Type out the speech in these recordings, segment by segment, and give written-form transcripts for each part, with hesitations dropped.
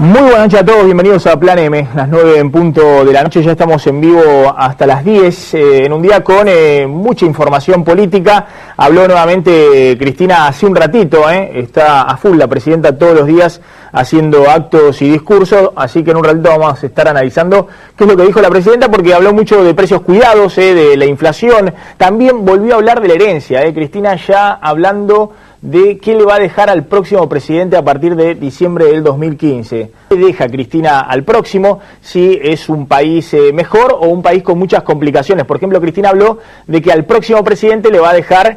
Muy buenas noches a todos, bienvenidos a Plan M, las 9 en punto de la noche, ya estamos en vivo hasta las 10, en un día con mucha información política. Habló nuevamente Cristina hace un ratito, está a full la presidenta todos los días haciendo actos y discursos, así que en un ratito vamos a estar analizando qué es lo que dijo la presidenta, porque habló mucho de precios cuidados, de la inflación, también volvió a hablar de la herencia, Cristina ya hablando de qué le va a dejar al próximo presidente a partir de diciembre del 2015. ¿Qué deja Cristina al próximo? Si es un país mejor o un país con muchas complicaciones. Por ejemplo, Cristina habló de que al próximo presidente le va a dejar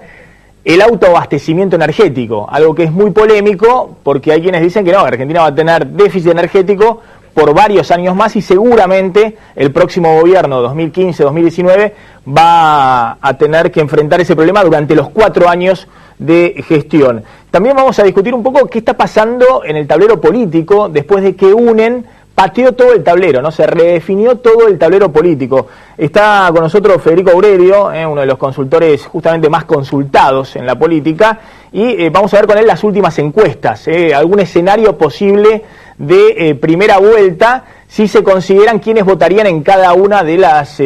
el autoabastecimiento energético, algo que es muy polémico porque hay quienes dicen que no, Argentina va a tener déficit energético por varios años más y seguramente el próximo gobierno 2015-2019 va a tener que enfrentar ese problema durante los 4 años de gestión. También vamos a discutir un poco qué está pasando en el tablero político después de que UNEN pateó todo el tablero, ¿no? Se redefinió todo el tablero político. Está con nosotros Federico Aurelio, uno de los consultores justamente más consultados en la política, y vamos a ver con él las últimas encuestas, algún escenario posible de primera vuelta, si se consideran quiénes votarían en cada una de las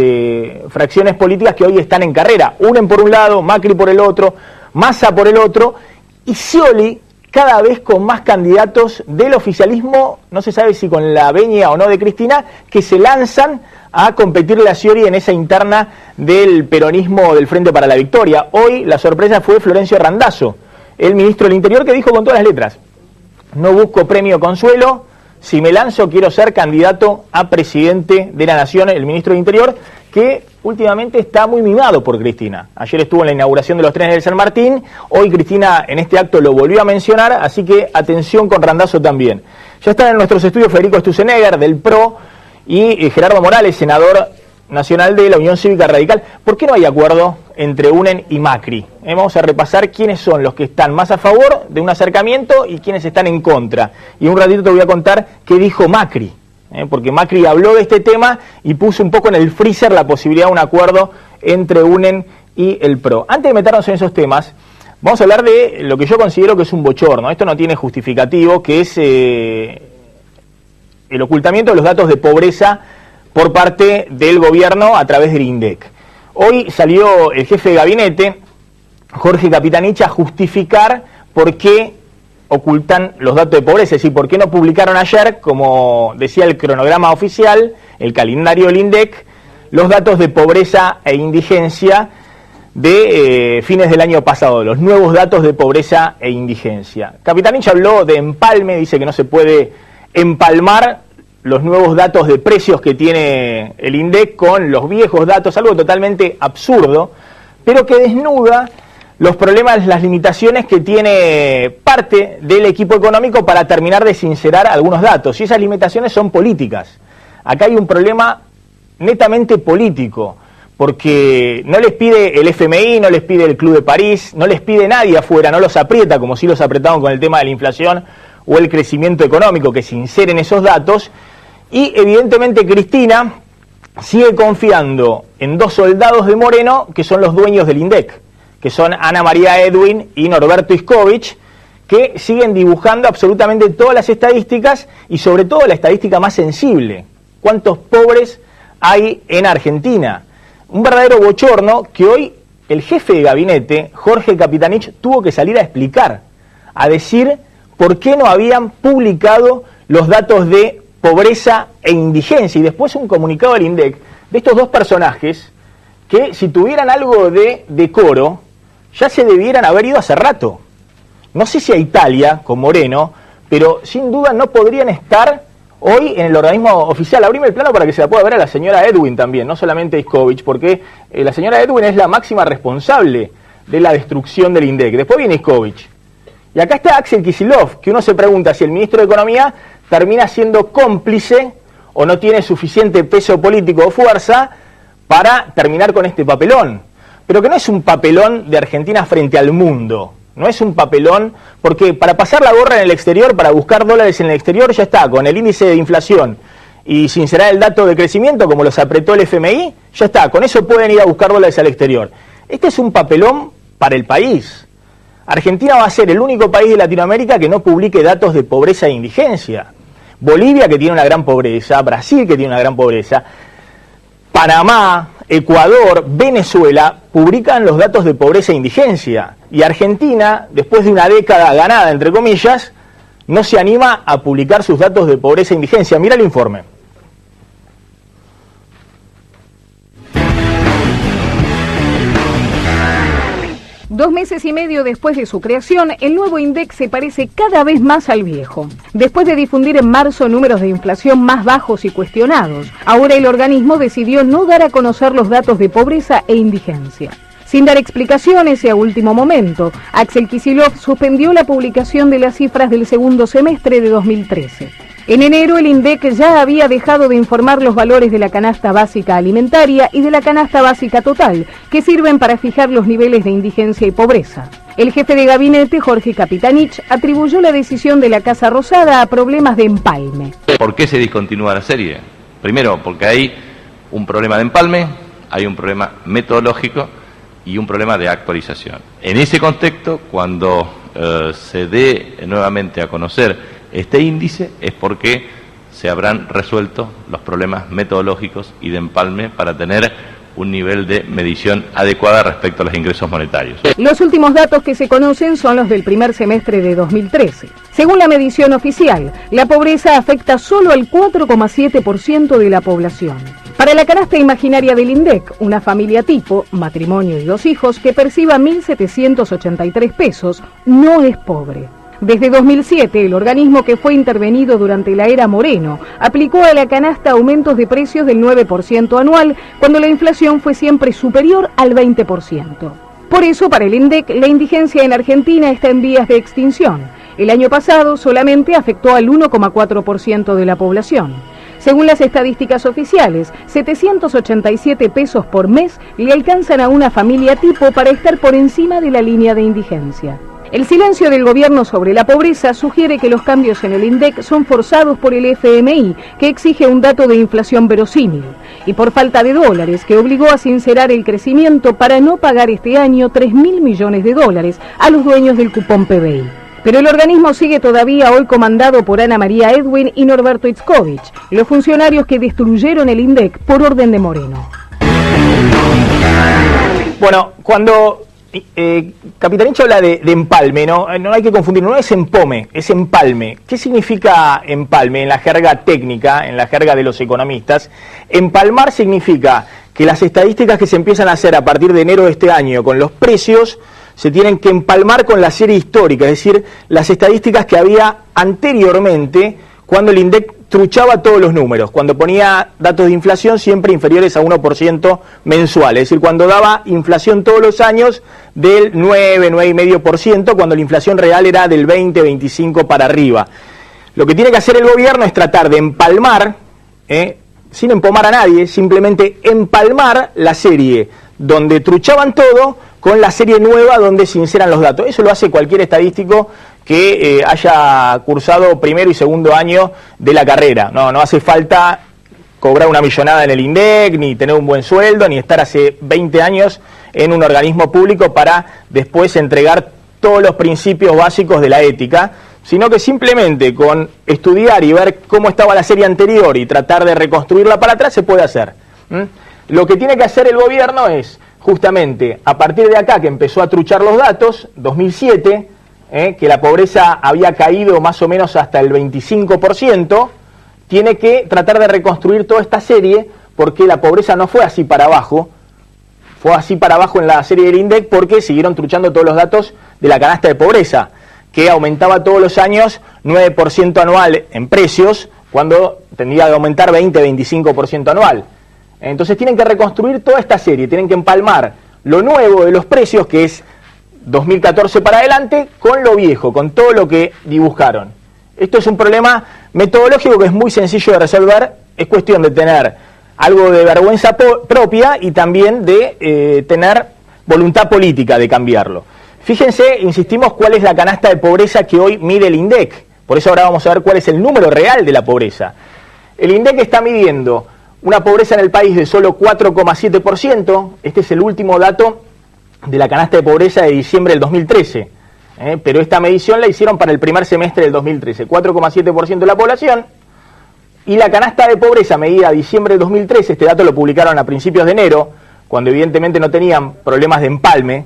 fracciones políticas que hoy están en carrera. UNEN por un lado, Macri por el otro, Massa por el otro, y Scioli cada vez con más candidatos del oficialismo, no se sabe si con la veña o no de Cristina, que se lanzan a competirle a Scioli en esa interna del peronismo del Frente para la Victoria. Hoy la sorpresa fue Florencio Randazzo, el ministro del Interior, que dijo con todas las letras: no busco premio consuelo, si me lanzo quiero ser candidato a presidente de la Nación. El ministro del Interior, que últimamente está muy mimado por Cristina. Ayer estuvo en la inauguración de los trenes del San Martín, hoy Cristina en este acto lo volvió a mencionar, así que atención con Randazzo también. Ya están en nuestros estudios Federico Stussenegger del PRO y Gerardo Morales, senador nacional de la Unión Cívica Radical. ¿Por qué no hay acuerdo entre UNEN y Macri? Vamos a repasar quiénes son los que están más a favor de un acercamiento y quiénes están en contra. Y un ratito te voy a contar qué dijo Macri, porque Macri habló de este tema y puso un poco en el freezer la posibilidad de un acuerdo entre UNEN y el PRO. Antes de meternos en esos temas, vamos a hablar de lo que yo considero que es un bochorno. Esto no tiene justificativo, que es el ocultamiento de los datos de pobreza por parte del gobierno a través del INDEC. Hoy salió el jefe de gabinete, Jorge Capitanich, a justificar por qué ocultan los datos de pobreza, es decir, por qué no publicaron ayer, como decía el cronograma oficial, el calendario del INDEC, los datos de pobreza e indigencia de fines del año pasado, los nuevos datos de pobreza e indigencia. Capitanich habló de empalme, dice que no se puede empalmar los nuevos datos de precios que tiene el INDEC con los viejos datos, algo totalmente absurdo, pero que desnuda los problemas, las limitaciones que tiene parte del equipo económico para terminar de sincerar algunos datos, y esas limitaciones son políticas. Acá hay un problema netamente político, porque no les pide el FMI, no les pide el Club de París, no les pide nadie afuera, no los aprieta como si los apretaron con el tema de la inflación o el crecimiento económico, que sinceren esos datos. Y evidentemente Cristina sigue confiando en 2 soldados de Moreno, que son los dueños del INDEC, que son Ana María Edwin y Norberto Iscovich, que siguen dibujando absolutamente todas las estadísticas y sobre todo la estadística más sensible: cuántos pobres hay en Argentina. Un verdadero bochorno que hoy el jefe de gabinete, Jorge Capitanich, tuvo que salir a explicar, a decir por qué no habían publicado los datos de pobreza e indigencia, y después un comunicado del INDEC de estos 2 personajes que, si tuvieran algo de decoro, ya se debieran haber ido hace rato. No sé si a Italia con Moreno, pero sin duda no podrían estar hoy en el organismo oficial. Abrime el plano para que se la pueda ver a la señora Edwin también, no solamente a Iscovich, porque la señora Edwin es la máxima responsable de la destrucción del INDEC. Después viene Iscovich. Y acá está Axel Kicillof, que uno se pregunta si el ministro de Economía termina siendo cómplice o no tiene suficiente peso político o fuerza para terminar con este papelón. Pero que no es un papelón de Argentina frente al mundo, no es un papelón, porque para pasar la gorra en el exterior, para buscar dólares en el exterior, ya está, con el índice de inflación y sincerar el dato de crecimiento, como los apretó el FMI, ya está, con eso pueden ir a buscar dólares al exterior. Este es un papelón para el país. Argentina va a ser el único país de Latinoamérica que no publique datos de pobreza e indigencia. Bolivia, que tiene una gran pobreza, Brasil, que tiene una gran pobreza, Panamá, Ecuador, Venezuela, publican los datos de pobreza e indigencia. Y Argentina, después de una década ganada, entre comillas, no se anima a publicar sus datos de pobreza e indigencia. Mira el informe. Dos meses y medio después de su creación, el nuevo INDEC se parece cada vez más al viejo. Después de difundir en marzo números de inflación más bajos y cuestionados, ahora el organismo decidió no dar a conocer los datos de pobreza e indigencia. Sin dar explicaciones y a último momento, Axel Kicillof suspendió la publicación de las cifras del segundo semestre de 2013. En enero, el INDEC ya había dejado de informar los valores de la canasta básica alimentaria y de la canasta básica total, que sirven para fijar los niveles de indigencia y pobreza. El jefe de gabinete, Jorge Capitanich, atribuyó la decisión de la Casa Rosada a problemas de empalme. ¿Por qué se discontinúa la serie? Primero, porque hay un problema de empalme, hay un problema metodológico y un problema de actualización. En ese contexto, cuando se dé nuevamente a conocer este índice, es porque se habrán resuelto los problemas metodológicos y de empalme para tener un nivel de medición adecuada respecto a los ingresos monetarios. Los últimos datos que se conocen son los del primer semestre de 2013. Según la medición oficial, la pobreza afecta solo al 4,7% de la población. Para la canasta imaginaria del INDEC, una familia tipo, matrimonio y 2 hijos, que perciba 1.783 pesos, no es pobre. Desde 2007, el organismo que fue intervenido durante la era Moreno aplicó a la canasta aumentos de precios del 9% anual, cuando la inflación fue siempre superior al 20%. Por eso, para el INDEC, la indigencia en Argentina está en vías de extinción. El año pasado solamente afectó al 1,4% de la población. Según las estadísticas oficiales, 787 pesos por mes le alcanzan a una familia tipo para estar por encima de la línea de indigencia. El silencio del gobierno sobre la pobreza sugiere que los cambios en el INDEC son forzados por el FMI, que exige un dato de inflación verosímil, y por falta de dólares, que obligó a sincerar el crecimiento para no pagar este año 3.000 millones de dólares a los dueños del cupón PBI. Pero el organismo sigue todavía hoy comandado por Ana María Edwin y Norberto Itzkovich, los funcionarios que destruyeron el INDEC por orden de Moreno. Bueno, cuando Capitanich habla de empalme, no hay que confundir, no es empome, es empalme. ¿Qué significa empalme en la jerga técnica, en la jerga de los economistas? Empalmar significa que las estadísticas que se empiezan a hacer a partir de enero de este año con los precios se tienen que empalmar con la serie histórica, es decir, las estadísticas que había anteriormente cuando el INDEC truchaba todos los números, cuando ponía datos de inflación siempre inferiores a 1% mensual, es decir, cuando daba inflación todos los años del 9,5%, cuando la inflación real era del 20, 25 para arriba. Lo que tiene que hacer el gobierno es tratar de empalmar, sin empomar a nadie, simplemente empalmar la serie donde truchaban todo con la serie nueva donde sinceran los datos. Eso lo hace cualquier estadístico que haya cursado primero y segundo año de la carrera. No hace falta cobrar una millonada en el INDEC, ni tener un buen sueldo, ni estar hace 20 años en un organismo público para después entregar todos los principios básicos de la ética, sino que simplemente con estudiar y ver cómo estaba la serie anterior y tratar de reconstruirla para atrás se puede hacer. Lo que tiene que hacer el gobierno es, justamente, a partir de acá que empezó a truchar los datos, 2007, que la pobreza había caído más o menos hasta el 25%, tiene que tratar de reconstruir toda esta serie, porque la pobreza no fue así para abajo, fue así para abajo en la serie del INDEC porque siguieron truchando todos los datos de la canasta de pobreza, que aumentaba todos los años 9% anual en precios, cuando tendría que aumentar 20-25% anual. Entonces tienen que reconstruir toda esta serie, tienen que empalmar lo nuevo de los precios, que es 2014 para adelante, con lo viejo, con todo lo que dibujaron. Esto es un problema metodológico que es muy sencillo de resolver, es cuestión de tener algo de vergüenza propia y también de tener voluntad política de cambiarlo. Fíjense, insistimos, cuál es la canasta de pobreza que hoy mide el INDEC, por eso ahora vamos a ver cuál es el número real de la pobreza. El INDEC está midiendo una pobreza en el país de solo 4,7%, este es el último dato de la canasta de pobreza de diciembre del 2013, pero esta medición la hicieron para el primer semestre del 2013, 4,7% de la población, Y la canasta de pobreza medida a diciembre de 2013, este dato lo publicaron a principios de enero, cuando evidentemente no tenían problemas de empalme,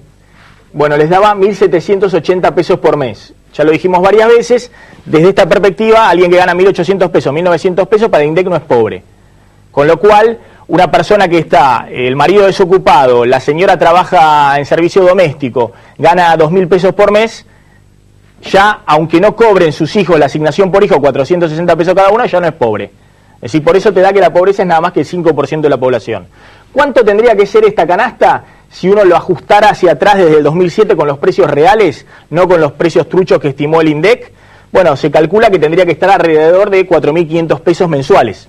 bueno, les daba 1.780 pesos por mes. Ya lo dijimos varias veces, desde esta perspectiva, alguien que gana 1.800 pesos, 1.900 pesos, para el INDEC no es pobre. Con lo cual, una persona que está, el marido desocupado, la señora trabaja en servicio doméstico, gana 2.000 pesos por mes, ya, aunque no cobren sus hijos la asignación por hijo, 460 pesos cada uno, ya no es pobre. Es decir, por eso te da que la pobreza es nada más que el 5% de la población. ¿Cuánto tendría que ser esta canasta si uno lo ajustara hacia atrás desde el 2007 con los precios reales, no con los precios truchos que estimó el INDEC? Bueno, se calcula que tendría que estar alrededor de 4.500 pesos mensuales,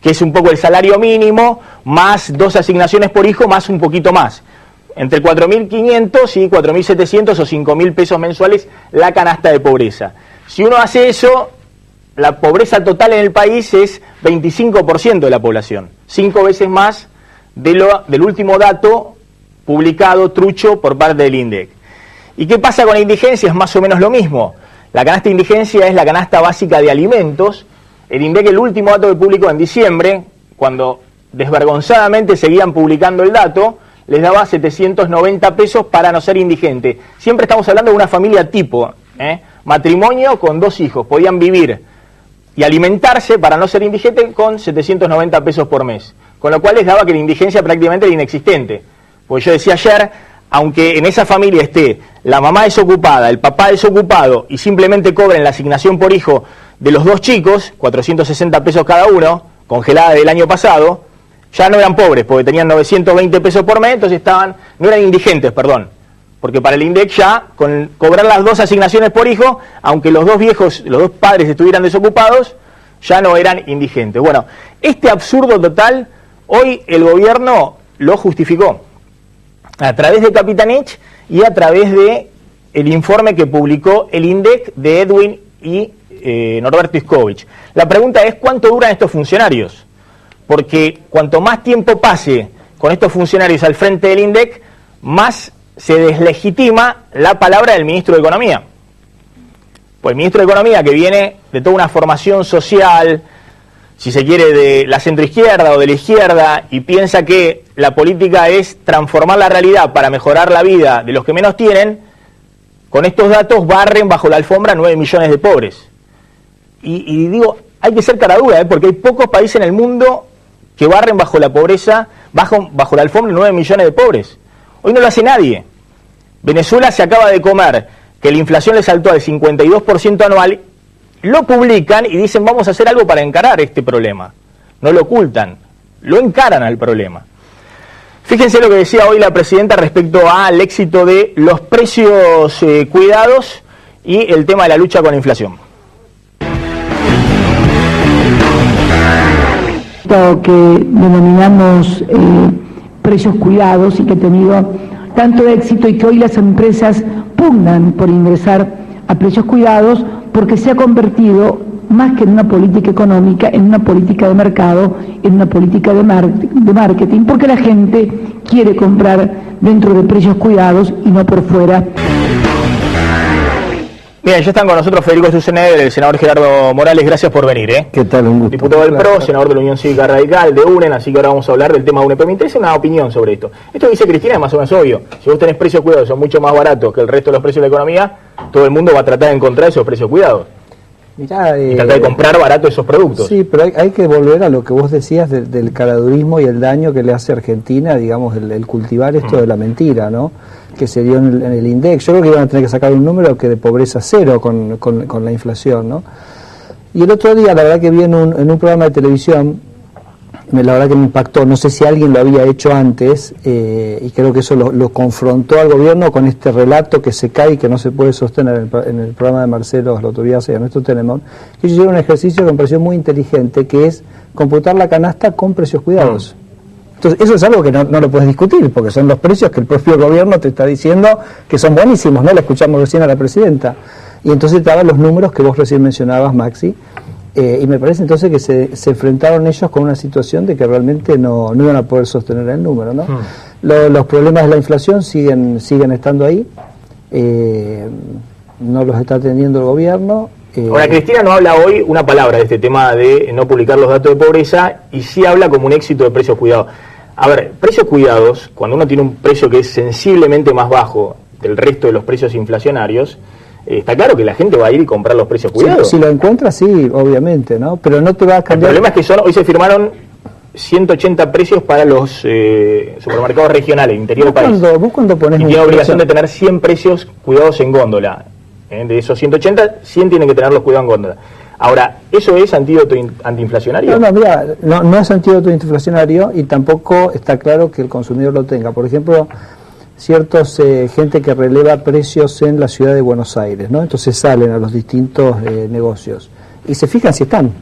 que es un poco el salario mínimo, más 2 asignaciones por hijo, más un poquito más. Entre 4.500 y 4.700 o 5.000 pesos mensuales la canasta de pobreza. Si uno hace eso, la pobreza total en el país es 25% de la población, 5 veces más del último dato publicado trucho por parte del INDEC. ¿Y qué pasa con la indigencia? Es más o menos lo mismo. La canasta de indigencia es la canasta básica de alimentos. El INDEC, el último dato que publicó en diciembre, cuando desvergonzadamente seguían publicando el dato, les daba 790 pesos para no ser indigente. Siempre estamos hablando de una familia tipo, matrimonio con 2 hijos, podían vivir y alimentarse para no ser indigente con 790 pesos por mes. Con lo cual les daba que la indigencia prácticamente era inexistente. Pues yo decía ayer, aunque en esa familia esté la mamá desocupada, el papá desocupado y simplemente cobren la asignación por hijo de los 2 chicos, 460 pesos cada uno, congelada del año pasado, ya no eran pobres, porque tenían 920 pesos por mes, entonces no eran indigentes, perdón. Porque para el INDEC ya, con cobrar las 2 asignaciones por hijo, aunque los 2 padres estuvieran desocupados, ya no eran indigentes. Bueno, este absurdo total, hoy el gobierno lo justificó a través de Capitanich y a través de el informe que publicó el INDEC de Edwin y Norberto Iscovich. La pregunta es, ¿cuánto duran estos funcionarios? Porque cuanto más tiempo pase con estos funcionarios al frente del INDEC, más se deslegitima la palabra del ministro de Economía. Pues el ministro de Economía, que viene de toda una formación social, si se quiere, de la centroizquierda o de la izquierda, y piensa que la política es transformar la realidad para mejorar la vida de los que menos tienen, con estos datos barren bajo la alfombra 9 millones de pobres. Y digo, hay que ser cara dura, porque hay pocos países en el mundo que barren bajo la pobreza, bajo la alfombra 9 millones de pobres. Hoy no lo hace nadie. Venezuela se acaba de comer que la inflación le saltó al 52% anual, lo publican y dicen vamos a hacer algo para encarar este problema. No lo ocultan, lo encaran al problema. Fíjense lo que decía hoy la presidenta respecto al éxito de los precios cuidados y el tema de la lucha con la inflación. Que denominamos precios cuidados y que ha tenido tanto éxito y que hoy las empresas pugnan por ingresar a precios cuidados porque se ha convertido más que en una política económica, en una política de mercado, en una política de marketing, porque la gente quiere comprar dentro de precios cuidados y no por fuera. Bien, ya están con nosotros Federico Sturzenegger, el senador Gerardo Morales, gracias por venir. ¿Qué tal? Un gusto. Diputado del PRO, senador de la Unión Cívica Radical, de UNEN, así que ahora vamos a hablar del tema de UNEN. Pero me interesa una opinión sobre esto. Esto que dice Cristina es más o menos obvio. Si vos tenés precios cuidados, son mucho más baratos que el resto de los precios de la economía, todo el mundo va a tratar de encontrar esos precios cuidados. Mirá, y tratar de comprar barato esos productos. Sí, pero hay que volver a lo que vos decías del caradurismo y el daño que le hace a Argentina, digamos, el cultivar esto de la mentira, ¿no? Que se dio en el INDEC. Yo creo que iban a tener que sacar un número que de pobreza cero con la inflación, ¿no? Y el otro día, la verdad que vi en un programa de televisión, la verdad que me impactó, no sé si alguien lo había hecho antes, y creo que eso lo confrontó al gobierno con este relato que se cae y que no se puede sostener en el programa de Marcelo Slotoviase y Ernesto Telemón, que ellos hicieron un ejercicio que me pareció muy inteligente, que es computar la canasta con precios cuidados. Entonces, eso es algo que no lo puedes discutir, porque son los precios que el propio gobierno te está diciendo que son buenísimos, ¿no? La escuchamos recién a la presidenta. Y entonces te daban los números que vos recién mencionabas, Maxi, y me parece entonces que se enfrentaron ellos con una situación de que realmente no iban a poder sostener el número, ¿no? Los problemas de la inflación siguen estando ahí, no los está atendiendo el gobierno, Ahora, Cristina no habla hoy una palabra de este tema de no publicar los datos de pobreza y sí habla como un éxito de precios cuidados. A ver, precios cuidados, cuando uno tiene un precio que es sensiblemente más bajo del resto de los precios inflacionarios, está claro que la gente va a ir y comprar los precios cuidados. Si lo encuentras, sí, obviamente, ¿no? Pero no te va a cambiar. El problema es que hoy se firmaron 180 precios para los supermercados regionales, interior del país. ¿Vos cuando pones y tiene obligación de tener 100 precios cuidados en góndola. De esos 180, 100 tienen que tenerlos cuidados en góndola. Ahora, ¿eso es antídoto antiinflacionario? No es antídoto antiinflacionario y tampoco está claro que el consumidor lo tenga. Por ejemplo, gente que releva precios en la ciudad de Buenos Aires, ¿no? Entonces salen a los distintos negocios y se fijan si están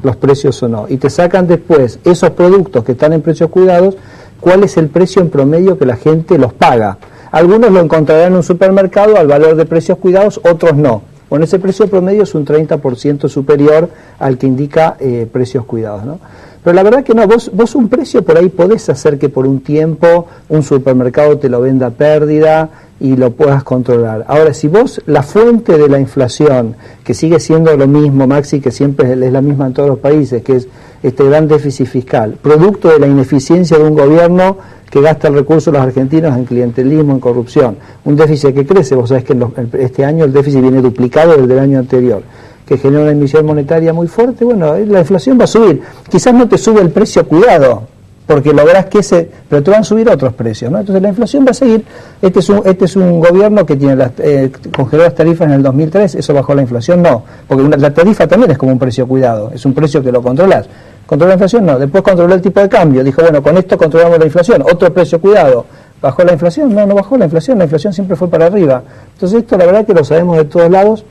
los precios o no. Y te sacan después esos productos que están en precios cuidados, cuál es el precio en promedio que la gente los paga. Algunos lo encontrarán en un supermercado al valor de precios cuidados, otros no. Bueno, ese precio promedio es un 30% superior al que indica precios cuidados, ¿no? Pero la verdad que no, vos un precio por ahí podés hacer que por un tiempo un supermercado te lo venda a pérdida y lo puedas controlar. Ahora, si vos la fuente de la inflación, que sigue siendo lo mismo, Maxi, que siempre es la misma en todos los países, que es este gran déficit fiscal, producto de la ineficiencia de un gobierno que gasta el recurso de los argentinos en clientelismo, en corrupción, un déficit que crece, vos sabés que este año el déficit viene duplicado desde el año anterior, que genera una emisión monetaria muy fuerte, bueno, la inflación va a subir, quizás no te sube el precio cuidado, porque lográs pero te van a subir otros precios, ¿no? Entonces la inflación va a seguir. Este es un gobierno que congeló las tarifas en el 2003, eso bajó la inflación, no, porque la tarifa también es como un precio cuidado, es un precio que lo controlás. ¿Controló la inflación? No. Después controló el tipo de cambio. Dijo, bueno, con esto controlamos la inflación. Otro precio, cuidado. ¿Bajó la inflación? No bajó la inflación siempre fue para arriba. Entonces esto la verdad que lo sabemos de todos lados,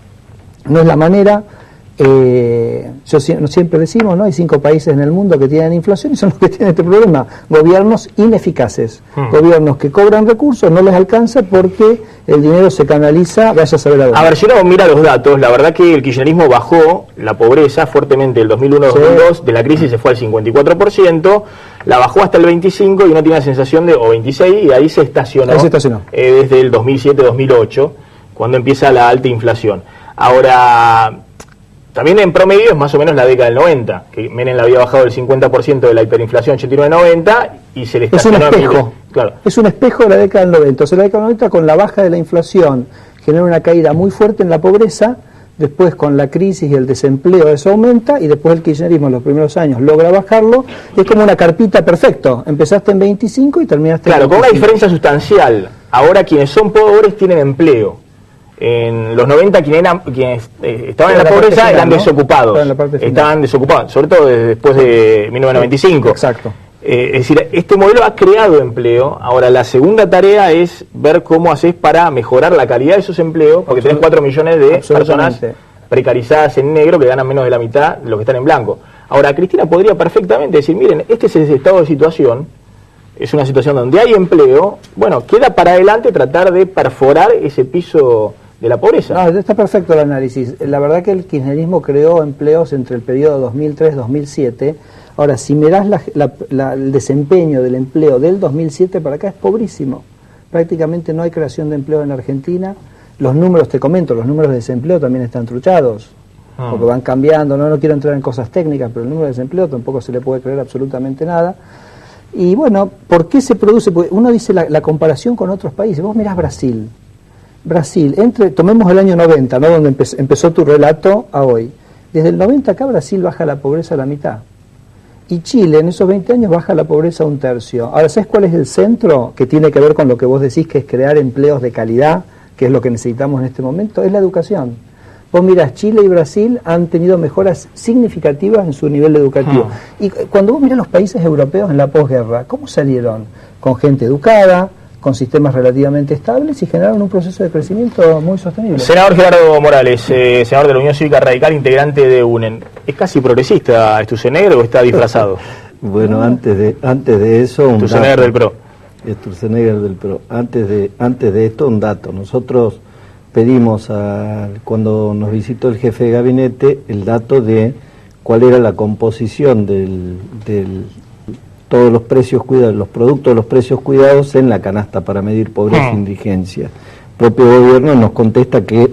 no es la manera. Siempre decimos, ¿no? Hay 5 países en el mundo que tienen inflación y son los que tienen este problema. Gobiernos ineficaces, gobiernos que cobran recursos, no les alcanza porque el dinero se canaliza, vaya a saber a dónde. A ver, si uno mira los datos, la verdad que el kirchnerismo bajó la pobreza fuertemente del 2001-2002, de la crisis se fue al 54%, la bajó hasta el 25% y uno tiene la sensación o 26%, y ahí se estacionó, desde el 2007-2008, cuando empieza la alta inflación. Ahora, también en promedio es más o menos la década del 90, que Menem la había bajado del 50% de la hiperinflación 89-90 y se le estacionó. Es un espejo, claro. Es un espejo de la década del 90. Entonces la década del 90 con la baja de la inflación genera una caída muy fuerte en la pobreza, después con la crisis y el desempleo eso aumenta y después el kirchnerismo en los primeros años logra bajarlo. Es como una carpita perfecto, empezaste en 25 y terminaste en 25. Claro, con una diferencia sustancial. Ahora quienes son pobres tienen empleo. En los 90 quienes estaban en la pobreza eran desocupados, estaban desocupados, sobre todo después de 1995. Exacto. Es decir, este modelo ha creado empleo. Ahora la segunda tarea es ver cómo haces para mejorar la calidad de esos empleos, porque tenés 4 millones de personas precarizadas en negro que ganan menos de la mitad de los que están en blanco. Ahora Cristina podría perfectamente decir, miren, este es el estado de situación, es una situación donde hay empleo, bueno, queda para adelante tratar de perforar ese piso de la pobreza. No, está perfecto el análisis. La verdad que el kirchnerismo creó empleos entre el periodo 2003-2007. Ahora, si mirás el desempeño del empleo del 2007 para acá es pobrísimo. Prácticamente no hay creación de empleo en Argentina. Los números, te comento, los números de desempleo también están truchados, porque van cambiando. No quiero entrar en cosas técnicas, pero el número de desempleo tampoco se le puede creer absolutamente nada. Y bueno, ¿por qué se produce? Porque uno dice la comparación con otros países. Vos mirás Brasil, tomemos el año 90, ¿no? Donde empezó tu relato a hoy. Desde el 90 acá Brasil baja la pobreza a la mitad. Y Chile en esos 20 años baja la pobreza a 1/3. Ahora, ¿sabes cuál es el centro que tiene que ver con lo que vos decís, que es crear empleos de calidad, que es lo que necesitamos en este momento? Es la educación. Vos mirás, Chile y Brasil han tenido mejoras significativas en su nivel educativo. Y cuando vos mirás los países europeos en la posguerra, ¿cómo salieron? Con gente educada, con sistemas relativamente estables y generaron un proceso de crecimiento muy sostenible. Senador Gerardo Morales, senador de la Unión Cívica Radical, integrante de UNEN. ¿Es casi progresista Sturzenegger o está disfrazado? Bueno, antes de eso... Sturzenegger del PRO. Sturzenegger del PRO. Antes de esto, un dato. Nosotros pedimos, cuando nos visitó el jefe de gabinete, el dato de cuál era la composición del todos los precios cuidados, los productos de los precios cuidados en la canasta para medir pobreza e indigencia. El propio gobierno nos contesta que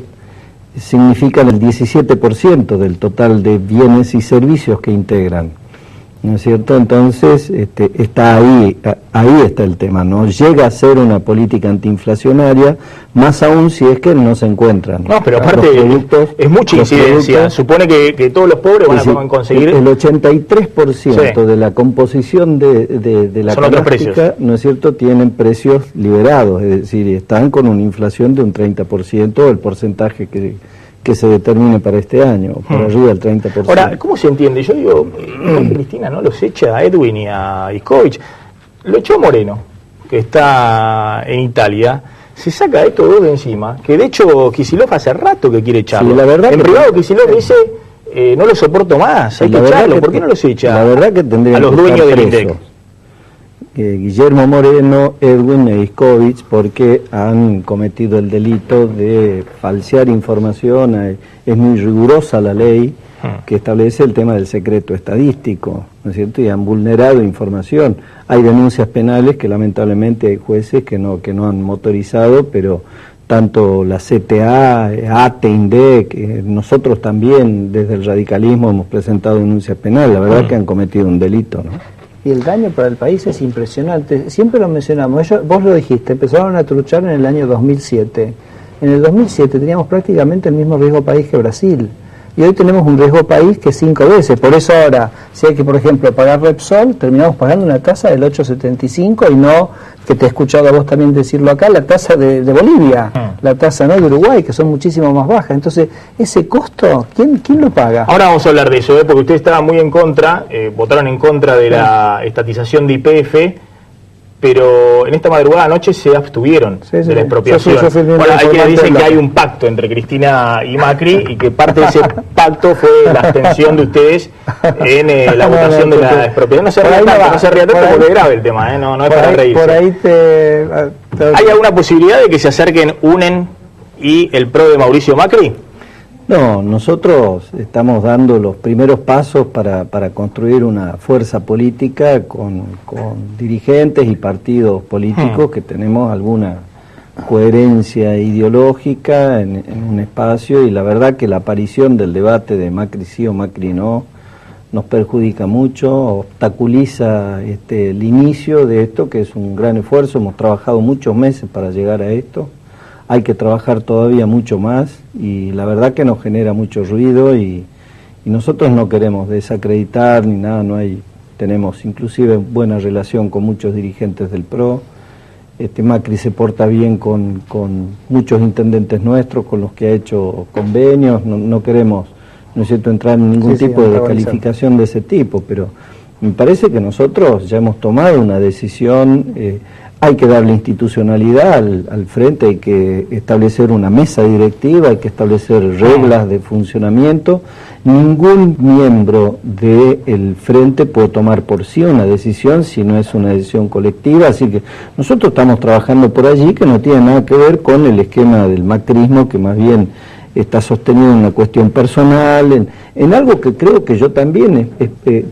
significan el 17% del total de bienes y servicios que integran, ¿no es cierto? Entonces, está ahí está el tema, no llega a ser una política antiinflacionaria, más aún si es que no se encuentran. No, pero aparte es mucha incidencia, supone que todos los pobres van a conseguir... El 83% de la composición de la canasta, ¿no es cierto?, tienen precios liberados, es decir, están con una inflación de un 30%, el porcentaje que se determine para este año, por arriba del 30%. Ahora, ¿cómo se entiende? Yo digo, Cristina no los echa a Edwin y a Iskovich, lo echó Moreno, que está en Italia, se saca a estos dos de encima, que de hecho Kicillof hace rato que quiere echarlo. Sí, la verdad en privado Kicillof dice, no lo soporto más, hay que echarlo, ¿por qué no los echa la verdad que a los dueños del INDEC? Guillermo Moreno, Edwin e Iskovich, porque han cometido el delito de falsear información. Es muy rigurosa la ley que establece el tema del secreto estadístico, ¿no es cierto? Y han vulnerado información. Hay denuncias penales que lamentablemente hay jueces que no han motorizado, pero tanto la CTA, ATE, INDEC, nosotros también desde el radicalismo hemos presentado denuncias penales. La verdad que han cometido un delito, ¿no? Y el daño para el país es impresionante. Siempre lo mencionamos. Vos lo dijiste, empezaron a truchar en el año 2007. En el 2007 teníamos prácticamente el mismo riesgo país que Brasil. Y hoy tenemos un riesgo país que 5 veces. Por eso ahora, si hay que, por ejemplo, pagar Repsol, terminamos pagando una tasa del 8,75 y no, que te he escuchado a vos también decirlo acá, la tasa de Bolivia, la tasa, ¿no?, de Uruguay, que son muchísimo más bajas. Entonces, ese costo, ¿quién lo paga? Ahora vamos a hablar de eso, porque ustedes estaban muy en contra, votaron en contra de la estatización de YPF, pero en esta madrugada anoche se abstuvieron de la expropiación. Bueno, hay quienes dicen que hay un pacto entre Cristina y Macri y que parte de ese pacto fue la abstención de ustedes en la votación de la expropiación. No se ría tanto porque es grave el tema, no es para reírse. Por ahí ¿Hay alguna posibilidad de que se acerquen UNEN y el PRO de Mauricio Macri? No, nosotros estamos dando los primeros pasos para construir una fuerza política con dirigentes y partidos políticos que tenemos alguna coherencia ideológica en un espacio, y la verdad que la aparición del debate de Macri sí o Macri no nos perjudica mucho, obstaculiza el inicio de esto, que es un gran esfuerzo. Hemos trabajado muchos meses para llegar a esto. Hay que trabajar todavía mucho más y la verdad que nos genera mucho ruido y nosotros no queremos desacreditar ni nada, tenemos inclusive buena relación con muchos dirigentes del PRO. Macri se porta bien con muchos intendentes nuestros con los que ha hecho convenios, no queremos, ¿no es cierto?, entrar en ningún tipo de calificación de ese tipo, pero me parece que nosotros ya hemos tomado una decisión. Hay que darle institucionalidad al frente, hay que establecer una mesa directiva, hay que establecer reglas de funcionamiento. Ningún miembro del frente puede tomar por sí una decisión si no es una decisión colectiva, así que nosotros estamos trabajando por allí, que no tiene nada que ver con el esquema del macrismo, que más bien está sostenido en una cuestión personal, en algo que creo que yo también,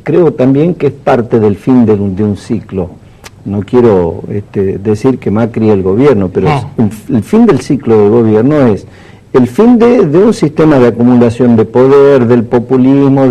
creo también que es parte del fin de un ciclo. No quiero decir que Macri es el gobierno, pero el fin del ciclo del gobierno es el fin de un sistema de acumulación de poder, del populismo,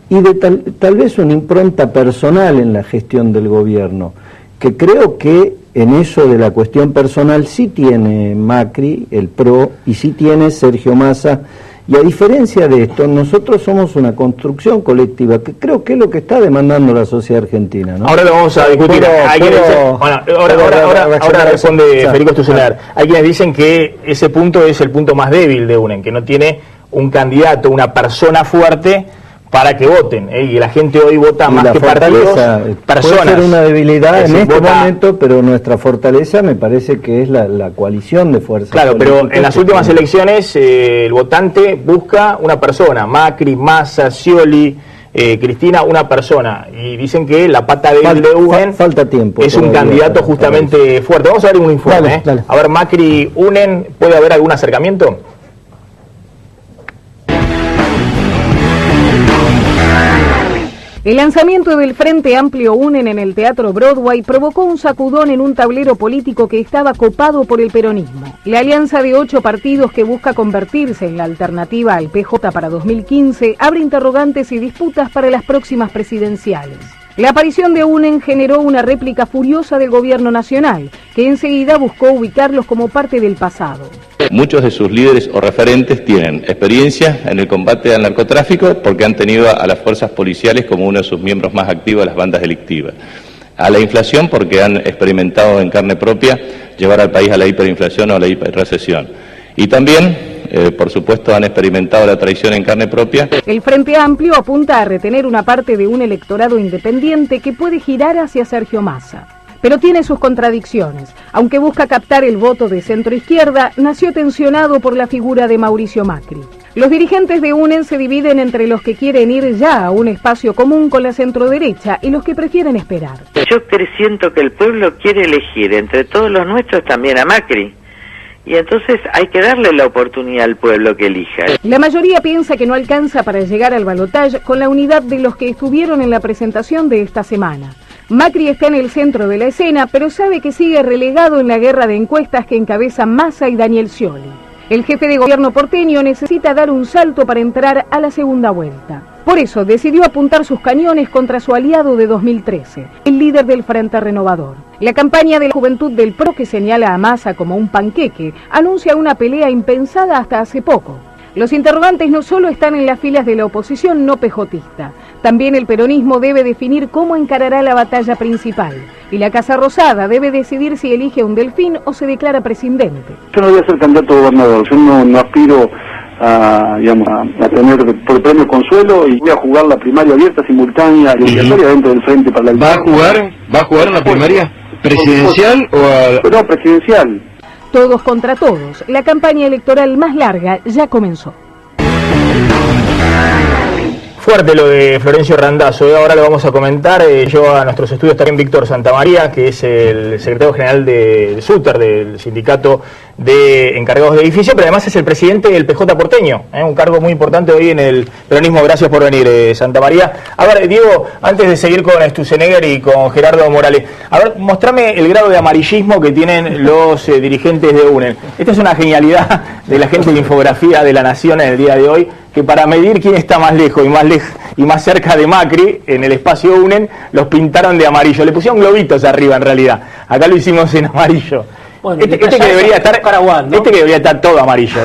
y de tal vez una impronta personal en la gestión del gobierno, que creo que en eso de la cuestión personal sí tiene Macri, el PRO, y sí tiene Sergio Massa. Y a diferencia de esto, nosotros somos una construcción colectiva, que creo que es lo que está demandando la sociedad argentina, ¿no? Ahora lo vamos a discutir. Ahora responde Federico Stusseler. Hay quienes dicen que ese punto es el punto más débil de UNEN, que no tiene un candidato, una persona fuerte para que voten, y la gente hoy vota más que partidos, personas. Puede ser una debilidad en este momento, pero nuestra fortaleza me parece que es la coalición de fuerzas. Claro, pero en las últimas elecciones el votante busca una persona, Macri, Massa, Scioli, Cristina, una persona, y dicen que la pata débil de UNEN falta tiempo, es un candidato justamente fuerte. Vamos a ver un informe. Dale. A ver, Macri, UNEN, ¿puede haber algún acercamiento? El lanzamiento del Frente Amplio UNEN en el Teatro Broadway provocó un sacudón en un tablero político que estaba copado por el peronismo. La alianza de 8 partidos que busca convertirse en la alternativa al PJ para 2015 abre interrogantes y disputas para las próximas presidenciales. La aparición de UNEN generó una réplica furiosa del gobierno nacional, que enseguida buscó ubicarlos como parte del pasado. Muchos de sus líderes o referentes tienen experiencia en el combate al narcotráfico porque han tenido a las fuerzas policiales como uno de sus miembros más activos de las bandas delictivas. A la inflación porque han experimentado en carne propia llevar al país a la hiperinflación o a la hiperrecesión. Y también, por supuesto, han experimentado la traición en carne propia. El Frente Amplio apunta a retener una parte de un electorado independiente que puede girar hacia Sergio Massa. Pero tiene sus contradicciones. Aunque busca captar el voto de centro-izquierda, nació tensionado por la figura de Mauricio Macri. Los dirigentes de UNEN se dividen entre los que quieren ir ya a un espacio común con la centroderecha y los que prefieren esperar. Yo siento que el pueblo quiere elegir entre todos los nuestros también a Macri. Y entonces hay que darle la oportunidad al pueblo que elija. La mayoría piensa que no alcanza para llegar al balotaje con la unidad de los que estuvieron en la presentación de esta semana. Macri está en el centro de la escena, pero sabe que sigue relegado en la guerra de encuestas que encabezan Massa y Daniel Scioli. El jefe de gobierno porteño necesita dar un salto para entrar a la segunda vuelta. Por eso decidió apuntar sus cañones contra su aliado de 2013, el líder del Frente Renovador. La campaña de la Juventud del PRO, que señala a Massa como un panqueque, anuncia una pelea impensada hasta hace poco. Los interrogantes no solo están en las filas de la oposición no pejotista, también el peronismo debe definir cómo encarará la batalla principal, y la Casa Rosada debe decidir si elige un Delfín o se declara presidente. Yo no voy a ser candidato a gobernador, yo no aspiro a tener por premio consuelo y voy a jugar la primaria abierta, simultánea y obligatoria dentro del Frente para la... ¿Va a jugar en la primaria presidencial o No, presidencial. Todos contra todos, la campaña electoral más larga ya comenzó. Fuerte lo de Florencio Randazzo, ahora lo vamos a comentar. Lleva a nuestros estudios también Víctor Santamaría, que es el secretario general del SUTER, del Sindicato de Encargados de Edificio, pero además es el presidente del PJ porteño, un cargo muy importante hoy en el peronismo. Gracias por venir, Santamaría. A ver, Diego, antes de seguir con Sturzenegger y con Gerardo Morales, a ver, mostrame el grado de amarillismo que tienen los dirigentes de UNEN. Esta es una genialidad de la gente de Infografía de la Nación en el día de hoy, que para medir quién está más lejos y más cerca de Macri en el espacio UNEN, los pintaron de amarillo. Le pusieron globitos arriba en realidad. Acá lo hicimos en amarillo. Bueno, este que debería estar Caraguán, ¿no? Este que debería estar todo amarillo,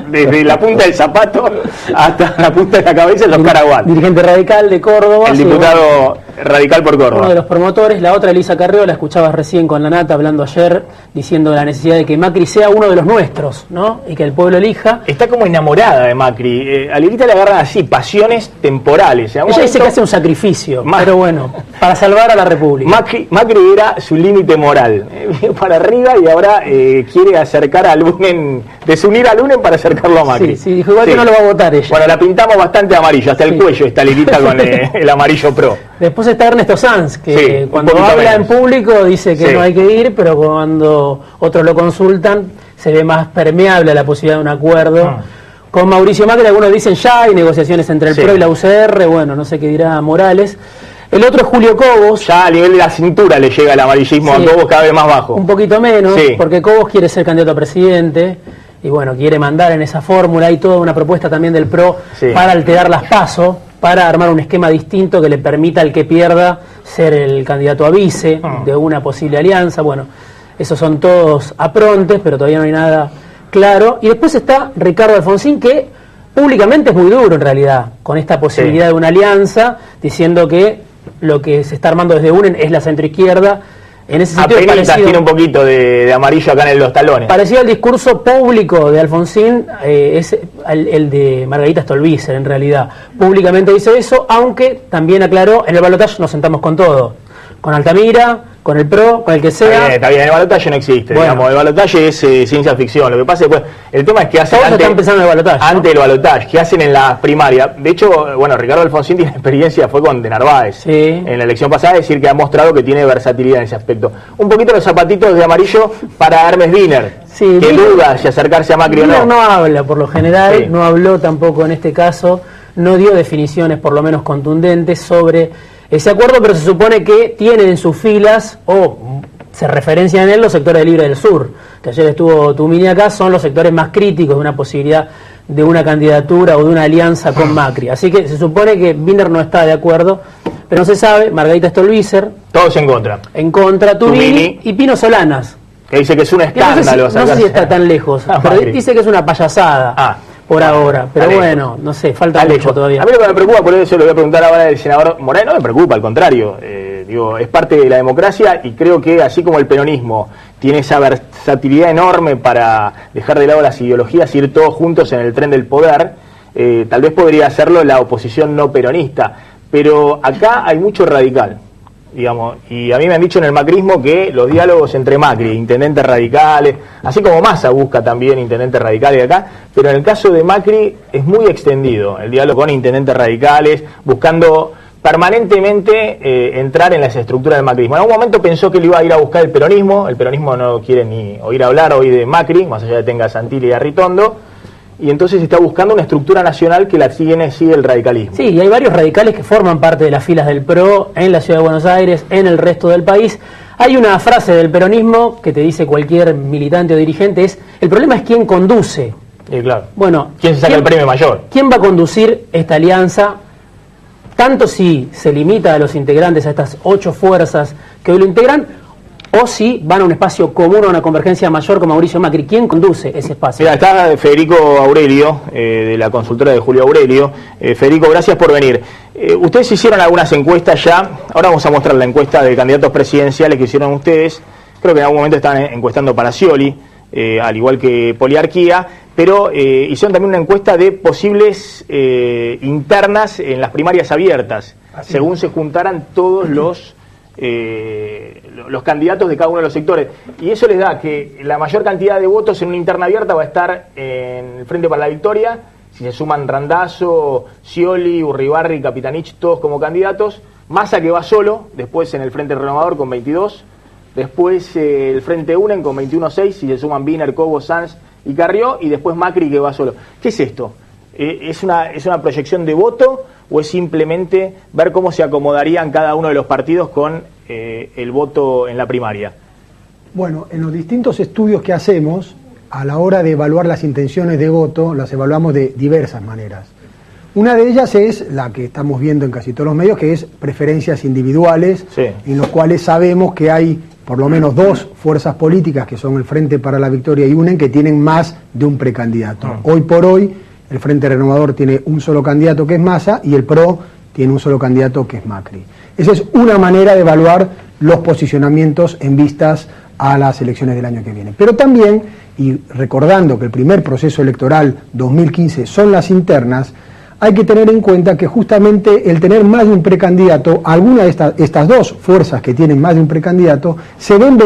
desde la punta del zapato hasta la punta de la cabeza, los Caraguán. Dirigente radical de Córdoba. El diputado radical por Córdoba. Uno de los promotores. La otra, Elisa Carrió, la escuchabas recién con la Nata hablando ayer, diciendo la necesidad de que Macri sea uno de los nuestros, ¿no? Y que el pueblo elija. Está como enamorada de Macri. A Lilita le agarran así, pasiones temporales. Ella dice que hace un sacrificio, pero bueno, para salvar a la República. Macri era su límite moral. Para arriba y ahora quiere acercar al UNEN, desunir al UNEN para acercarlo a Macri. Sí, dijo igual que no lo va a votar ella. Bueno, la pintamos bastante amarilla, hasta el cuello está Lilita con el amarillo pro. Después está Ernesto Sanz, que cuando habla en público dice que no hay que ir, pero cuando otros lo consultan se ve más permeable a la posibilidad de un acuerdo. Con Mauricio Macri, algunos dicen ya hay negociaciones entre el PRO y la UCR, bueno, no sé qué dirá Morales. El otro es Julio Cobos. Ya a nivel de la cintura le llega el amarillismo a Cobos cada vez más bajo. Un poquito menos, porque Cobos quiere ser candidato a presidente y bueno, quiere mandar en esa fórmula. Hay toda una propuesta también del PRO para alterar las PASO, para armar un esquema distinto que le permita al que pierda ser el candidato a vice de una posible alianza. Bueno, esos son todos aprontes, pero todavía no hay nada claro. Y después está Ricardo Alfonsín, que públicamente es muy duro en realidad, con esta posibilidad de una alianza, diciendo que lo que se está armando desde UNEN es la centroizquierda. En ese sentido tiene un poquito de amarillo acá en los talones. Parecido al discurso público de Alfonsín, es el de Margarita Stolbizer en realidad. Públicamente dice eso, aunque también aclaró, en el balotaje nos sentamos con todo. Con Altamira, con el PRO, con el que sea. Está bien, el balotaje no existe, digamos, el balotaje es ciencia ficción. Lo que pasa es que el tema es que hacen antes del balotaje, que hacen en la primaria. De hecho, bueno, Ricardo Alfonsín tiene experiencia, fue con de Narváez en la elección pasada, es decir, que ha mostrado que tiene versatilidad en ese aspecto. Un poquito los zapatitos de amarillo para Hermes Wiener, que duda si acercarse a Macri o no. No habla, por lo general, no habló tampoco en este caso. no dio definiciones por lo menos contundentes sobre ese acuerdo, pero se supone que tienen en sus filas, o se referencian en él, los sectores de Libre del Sur, que ayer estuvo Tumini acá, son los sectores más críticos de una posibilidad de una candidatura o de una alianza con Macri. Así que se supone que Wiener no está de acuerdo, pero no se sabe. Margarita Stolbizer, todos en contra. En contra, Tumini y Pino Solanas, que dice que es un escándalo. No sé si está tan lejos, pero dice que es una payasada por ahora. Pero bueno, no sé, falta mucho todavía. A mí lo que me preocupa, por eso le voy a preguntar ahora al senador Moreno, no me preocupa, al contrario. Es parte de la democracia y creo que así como el peronismo tiene esa versatilidad enorme para dejar de lado las ideologías y ir todos juntos en el tren del poder, tal vez podría hacerlo la oposición no peronista. Pero acá hay mucho radical, digamos, y a mí me han dicho en el macrismo que los diálogos entre Macri e intendentes radicales, así como Massa busca también intendentes radicales acá, pero en el caso de Macri es muy extendido el diálogo con intendentes radicales, buscando permanentemente entrar en las estructuras del macrismo. En algún momento pensó que lo iba a ir a buscar el peronismo no quiere ni oír hablar hoy de Macri, más allá de tenga a Santilli y a Ritondo, y entonces está buscando una estructura nacional que la sigue el radicalismo. Sí, y hay varios radicales que forman parte de las filas del PRO en la Ciudad de Buenos Aires, en el resto del país. Hay una frase del peronismo que te dice cualquier militante o dirigente, el problema es quién conduce. Claro. Bueno, ¿quién se saca el premio mayor? ¿Quién va a conducir esta alianza? Tanto si se limita a los integrantes, a estas 8 fuerzas que hoy lo integran, o si van a un espacio común, a una convergencia mayor con Mauricio Macri. ¿Quién conduce ese espacio? Mira, está Federico Aurelio, de la consultora de Julio Aurelio. Federico, gracias por venir. Ustedes hicieron algunas encuestas ya, ahora vamos a mostrar la encuesta de candidatos presidenciales que hicieron ustedes. Creo que en algún momento estaban encuestando para Scioli, al igual que Poliarquía, pero hicieron también una encuesta de posibles internas en las primarias abiertas, según se juntaran todos los candidatos de cada uno de los sectores, y eso les da que la mayor cantidad de votos en una interna abierta va a estar en el Frente para la Victoria, si se suman Randazzo, Scioli, Urribarri, Capitanich, todos como candidatos, Massa que va solo, después en el Frente Renovador con 22, después el Frente UNEN con 21-6, si se suman Wiener, Cobo, Sanz y Carrió, y después Macri que va solo. ¿Qué es esto? ¿Es una proyección de voto o es simplemente ver cómo se acomodarían cada uno de los partidos con el voto en la primaria? Bueno, en los distintos estudios que hacemos, a la hora de evaluar las intenciones de voto, las evaluamos de diversas maneras. Una de ellas es la que estamos viendo en casi todos los medios, que es preferencias individuales, en los cuales sabemos que hay por lo menos 2 fuerzas políticas, que son el Frente para la Victoria y UNEN, que tienen más de un precandidato. Hoy por hoy, el Frente Renovador tiene un solo candidato, que es Massa, y el PRO tiene un solo candidato, que es Macri. Esa es una manera de evaluar los posicionamientos en vistas a las elecciones del año que viene. Pero también, y recordando que el primer proceso electoral 2015 son las internas, hay que tener en cuenta que justamente el tener más de un precandidato, algunas de estas 2 fuerzas que tienen más de un precandidato, se van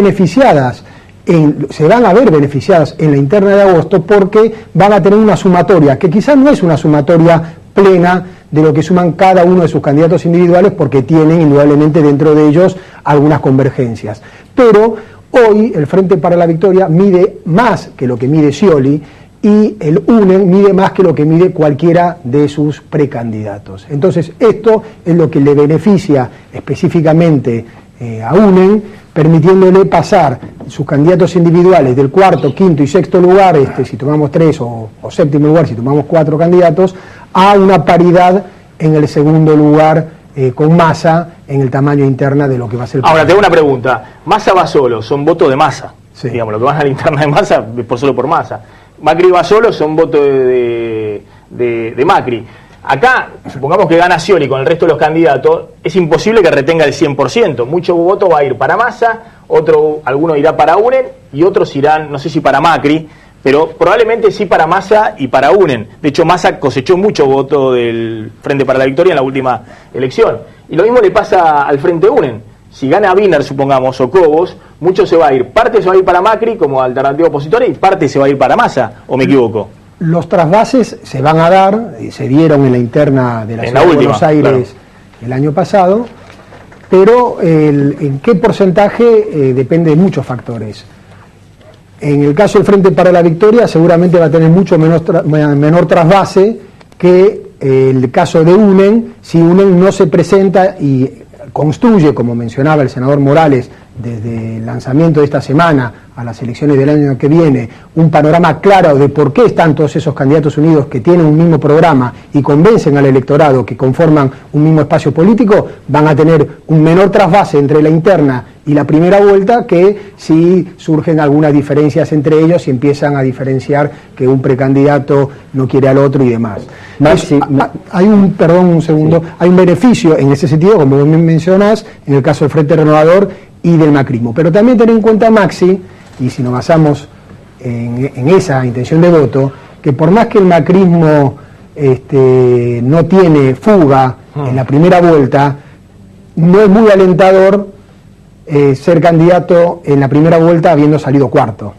a ver beneficiadas en la interna de agosto, porque van a tener una sumatoria, que quizás no es una sumatoria plena de lo que suman cada uno de sus candidatos individuales, porque tienen indudablemente dentro de ellos algunas convergencias. Pero hoy el Frente para la Victoria mide más que lo que mide Scioli, y el UNEN mide más que lo que mide cualquiera de sus precandidatos. Entonces esto es lo que le beneficia específicamente a UNEN, permitiéndole pasar sus candidatos individuales del 4º, 5º y 6º lugar, si tomamos 3, o 7º lugar si tomamos 4 candidatos, a una paridad en el 2º lugar con Massa en el tamaño interna de lo que va a ser. Ahora tengo una pregunta. Massa va solo, son votos de Massa. Sí. Digamos, lo que van a la interna de Massa solo por Massa. Macri va solo, son votos de Macri. Acá, supongamos que gana Scioli con el resto de los candidatos, es imposible que retenga el 100%. Mucho voto va a ir para Massa, alguno irá para UNEN y otros irán, no sé si para Macri, pero probablemente sí para Massa y para UNEN. De hecho, Massa cosechó mucho voto del Frente para la Victoria en la última elección. Y lo mismo le pasa al Frente UNEN. Si gana Wiener, supongamos, o Cobos, mucho se va a ir. Parte se va a ir para Macri como alternativa opositora y parte se va a ir para Massa, ¿o me equivoco? Los trasvases se van a dar, se dieron en la interna de la Ciudad de Buenos Aires el año pasado, pero en qué porcentaje depende de muchos factores. En el caso del Frente para la Victoria seguramente va a tener mucho menor trasvase que el caso de UNEN, si UNEN no se presenta y construye, como mencionaba el senador Morales, desde el lanzamiento de esta semana a las elecciones del año que viene, un panorama claro de por qué están todos esos candidatos unidos que tienen un mismo programa y convencen al electorado que conforman un mismo espacio político, van a tener un menor trasvase entre la interna y la primera vuelta que si surgen algunas diferencias entre ellos y empiezan a diferenciar que un precandidato no quiere al otro y demás. Hay un beneficio en ese sentido, como vos mencionás, en el caso del Frente Renovador y del macrismo. Pero también ten en cuenta, Maxi, y si nos basamos en esa intención de voto, que por más que el macrismo no tiene fuga en la primera vuelta, no es muy alentador ser candidato en la primera vuelta habiendo salido cuarto.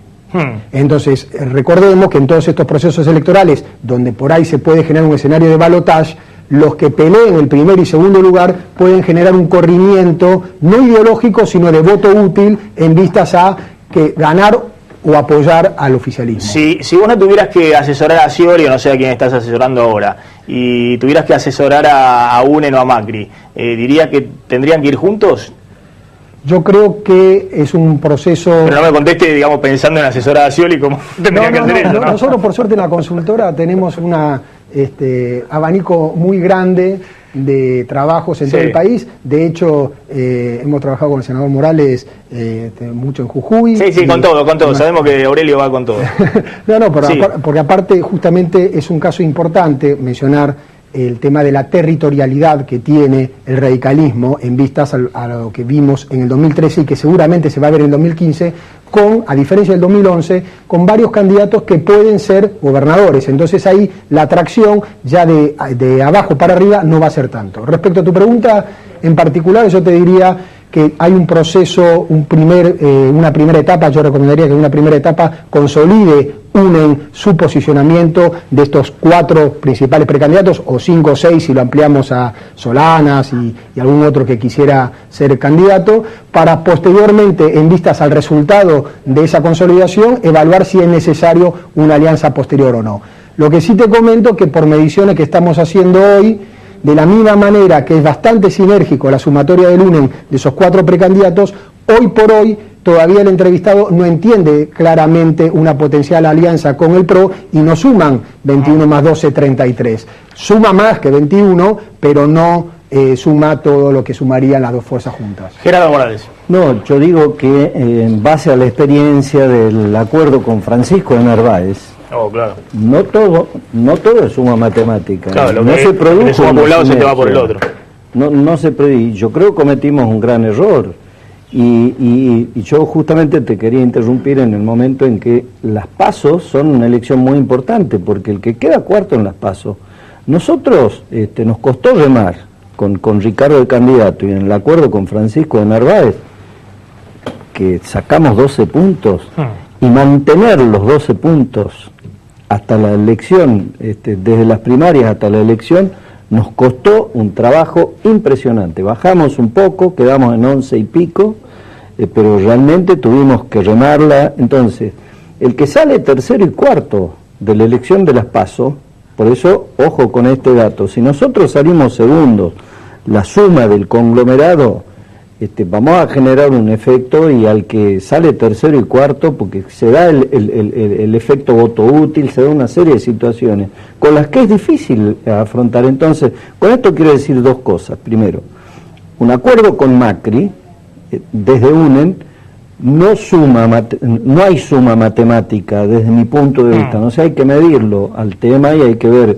Entonces, recordemos que en todos estos procesos electorales, donde por ahí se puede generar un escenario de balotaje, los que peleen el primer y segundo lugar pueden generar un corrimiento no ideológico, sino de voto útil en vistas a que ganar o apoyar al oficialismo. Si vos no tuvieras que asesorar a Scioli, o no sé a quién estás asesorando ahora, y tuvieras que asesorar a UNEN o a Macri, ¿diría que tendrían que ir juntos? Yo creo que es un proceso... Pero no me conteste, digamos, pensando en asesorar a Scioli, como tendría que hacer eso, ¿no? Nosotros, por suerte, en la consultora tenemos una abanico muy grande de trabajos en todo el país. De hecho, hemos trabajado con el senador Morales mucho en Jujuy. Sí, con todo. Sabemos que Aurelio va con todo. Porque aparte, justamente, es un caso importante mencionar el tema de la territorialidad que tiene el radicalismo en vistas a lo que vimos en el 2013 y que seguramente se va a ver en el 2015, a diferencia del 2011, con varios candidatos que pueden ser gobernadores. Entonces ahí la atracción ya de abajo para arriba no va a ser tanto. Respecto a tu pregunta en particular, yo te diría que hay un proceso, una primera etapa. Yo recomendaría que en una primera etapa consolide UNEN su posicionamiento de estos 4 principales precandidatos, o 5 o 6 si lo ampliamos a Solanas y algún otro que quisiera ser candidato, para posteriormente, en vistas al resultado de esa consolidación, evaluar si es necesario una alianza posterior o no. Lo que sí te comento que por mediciones que estamos haciendo hoy, de la misma manera que es bastante sinérgico la sumatoria del UNEN de esos 4 precandidatos, hoy por hoy todavía el entrevistado no entiende claramente una potencial alianza con el PRO y no suman 21 más 12, 33. Suma más que 21, pero no suma todo lo que sumarían las 2 fuerzas juntas. Gerardo Morales. No, yo digo que en base a la experiencia del acuerdo con Francisco de Narváez, claro. No todo es suma matemática. Claro, no se produjo. El suma por un lado se te va por el otro. No se produjo. Yo creo que cometimos un gran error. Y yo justamente te quería interrumpir en el momento en que las PASO son una elección muy importante, porque el que queda cuarto en las PASO, nosotros nos costó remar con Ricardo de candidato y en el acuerdo con Francisco de Narváez, que sacamos 12 puntos, y mantener los 12 puntos hasta la elección, desde las primarias hasta la elección, nos costó un trabajo impresionante. Bajamos un poco, quedamos en 11 y pico, pero realmente tuvimos que remarla. Entonces, el que sale tercero y cuarto de la elección de las PASO, por eso, ojo con este dato, si nosotros salimos segundos, la suma del conglomerado, vamos a generar un efecto, y al que sale tercero y cuarto, porque se da el efecto voto útil, se da una serie de situaciones con las que es difícil afrontar. Entonces, con esto quiero decir 2 cosas. Primero, un acuerdo con Macri, desde UNEN, no hay suma matemática desde mi punto de vista, no sé, hay que medirlo al tema y hay que ver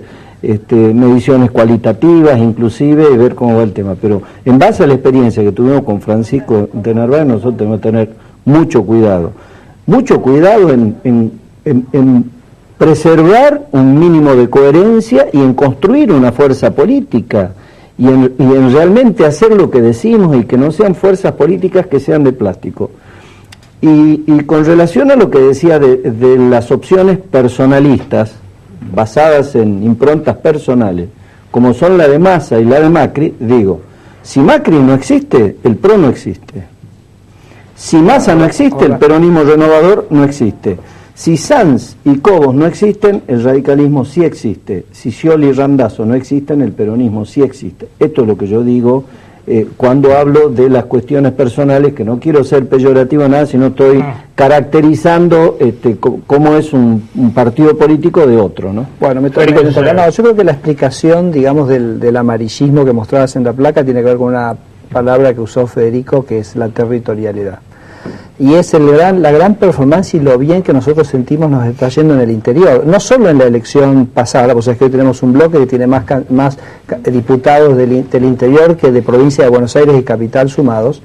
mediciones cualitativas inclusive y ver cómo va el tema, pero en base a la experiencia que tuvimos con Francisco de Narváez, nosotros tenemos que tener mucho cuidado en preservar un mínimo de coherencia y en construir una fuerza política y en realmente hacer lo que decimos, y que no sean fuerzas políticas que sean de plástico. Y con relación a lo que decía de las opciones personalistas basadas en improntas personales, como son la de Massa y la de Macri, digo, si Macri no existe, el PRO no existe. Si Massa no existe, el peronismo renovador no existe. Si Sanz y Cobos no existen, el radicalismo sí existe. Si Scioli y Randazzo no existen, el peronismo sí existe. Esto es lo que yo digo cuando hablo de las cuestiones personales, que no quiero ser peyorativo nada, sino estoy caracterizando cómo es un partido político de otro, ¿no? Bueno, yo creo que la explicación, digamos, del amarillismo que mostrabas en la placa tiene que ver con una palabra que usó Federico, que es la territorialidad. Y es la gran performance y lo bien que nosotros sentimos nos está yendo en el interior, no solo en la elección pasada, pues es que hoy tenemos un bloque que tiene más diputados del interior que de provincia de Buenos Aires y capital sumados.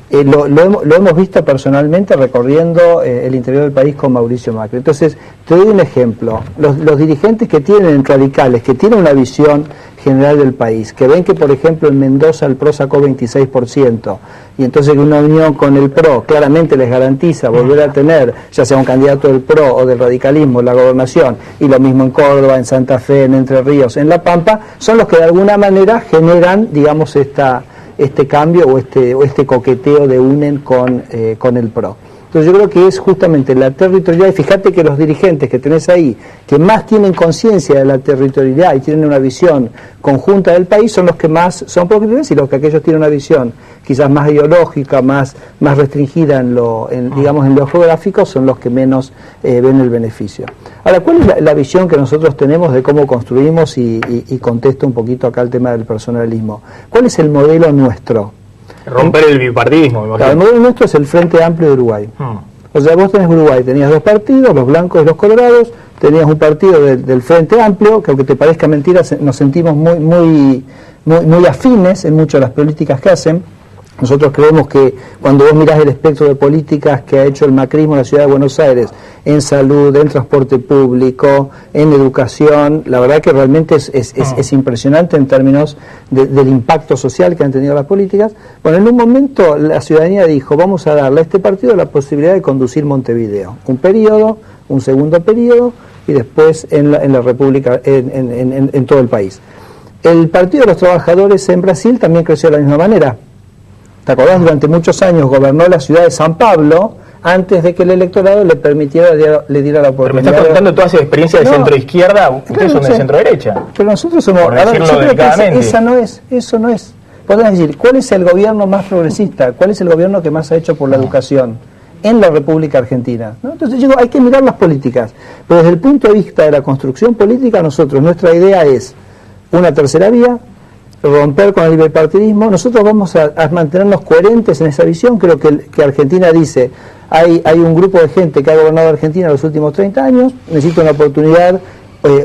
Lo hemos visto personalmente recorriendo el interior del país con Mauricio Macri. Entonces, te doy un ejemplo. Los dirigentes que tienen radicales, que tienen una visión general del país, que ven que, por ejemplo, en Mendoza el PRO sacó 26%, y entonces que una unión con el PRO claramente les garantiza volver a tener, ya sea un candidato del PRO o del radicalismo, la gobernación, y lo mismo en Córdoba, en Santa Fe, en Entre Ríos, en La Pampa, son los que de alguna manera generan, digamos, este cambio o este coqueteo de UNEN con el PRO. Entonces yo creo que es justamente la territorialidad, y fíjate que los dirigentes que tenés ahí, que más tienen conciencia de la territorialidad y tienen una visión conjunta del país, son los que más son progresistas, y los que aquellos tienen una visión quizás más ideológica, más restringida digamos en lo geográfico, son los que menos ven el beneficio. Ahora, ¿cuál es la visión que nosotros tenemos de cómo construimos, y contesto un poquito acá el tema del personalismo? ¿Cuál es el modelo nuestro? Romper el bipartidismo. Claro, el modelo nuestro es el Frente Amplio de Uruguay. O sea, vos tenés Uruguay, tenías dos partidos, los blancos y los colorados, tenías un partido del Frente Amplio, que aunque te parezca mentira, nos sentimos muy afines en muchas de las políticas que hacen. Nosotros creemos que cuando vos mirás el espectro de políticas que ha hecho el macrismo en la ciudad de Buenos Aires, en salud, en transporte público, en educación, la verdad que realmente es impresionante en términos del impacto social que han tenido las políticas. Bueno, en un momento la ciudadanía dijo, vamos a darle a este partido la posibilidad de conducir Montevideo, un periodo, un segundo periodo, y después en la República, en todo el país. El Partido de los Trabajadores en Brasil también creció de la misma manera. ¿Te acordás? Durante muchos años gobernó la ciudad de San Pablo antes de que el electorado le diera la oportunidad. Pero me estás contando toda esa experiencia de centro-izquierda, ustedes son de centro-derecha. Pero nosotros somos... Por decirlo delicadamente. Eso no es. Podemos decir, ¿cuál es el gobierno más progresista? ¿Cuál es el gobierno que más ha hecho por la educación en la República Argentina? ¿No? Entonces digo, hay que mirar las políticas. Pero desde el punto de vista de la construcción política, nuestra idea es una tercera vía, romper con el bipartidismo. Nosotros vamos a mantenernos coherentes en esa visión. Creo que Argentina dice, hay un grupo de gente que ha gobernado Argentina los últimos 30 años, necesita una oportunidad,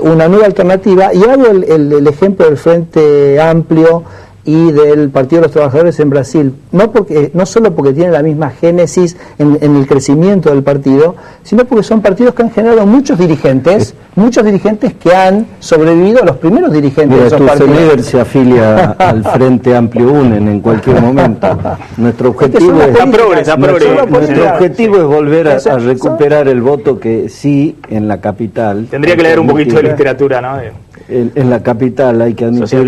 una nueva alternativa, y hago el ejemplo del Frente Amplio y del Partido de los Trabajadores en Brasil, no solo porque tienen la misma génesis en el crecimiento del partido, sino porque son partidos que han generado muchos dirigentes que han sobrevivido a los primeros dirigentes de esos partidos. Líder se afilia al Frente Amplio UNEN en cualquier momento. Nuestro objetivo es volver a recuperar el voto que sí en la capital. Tendría que leer un poquito de literatura, ¿no? En la capital hay que admitir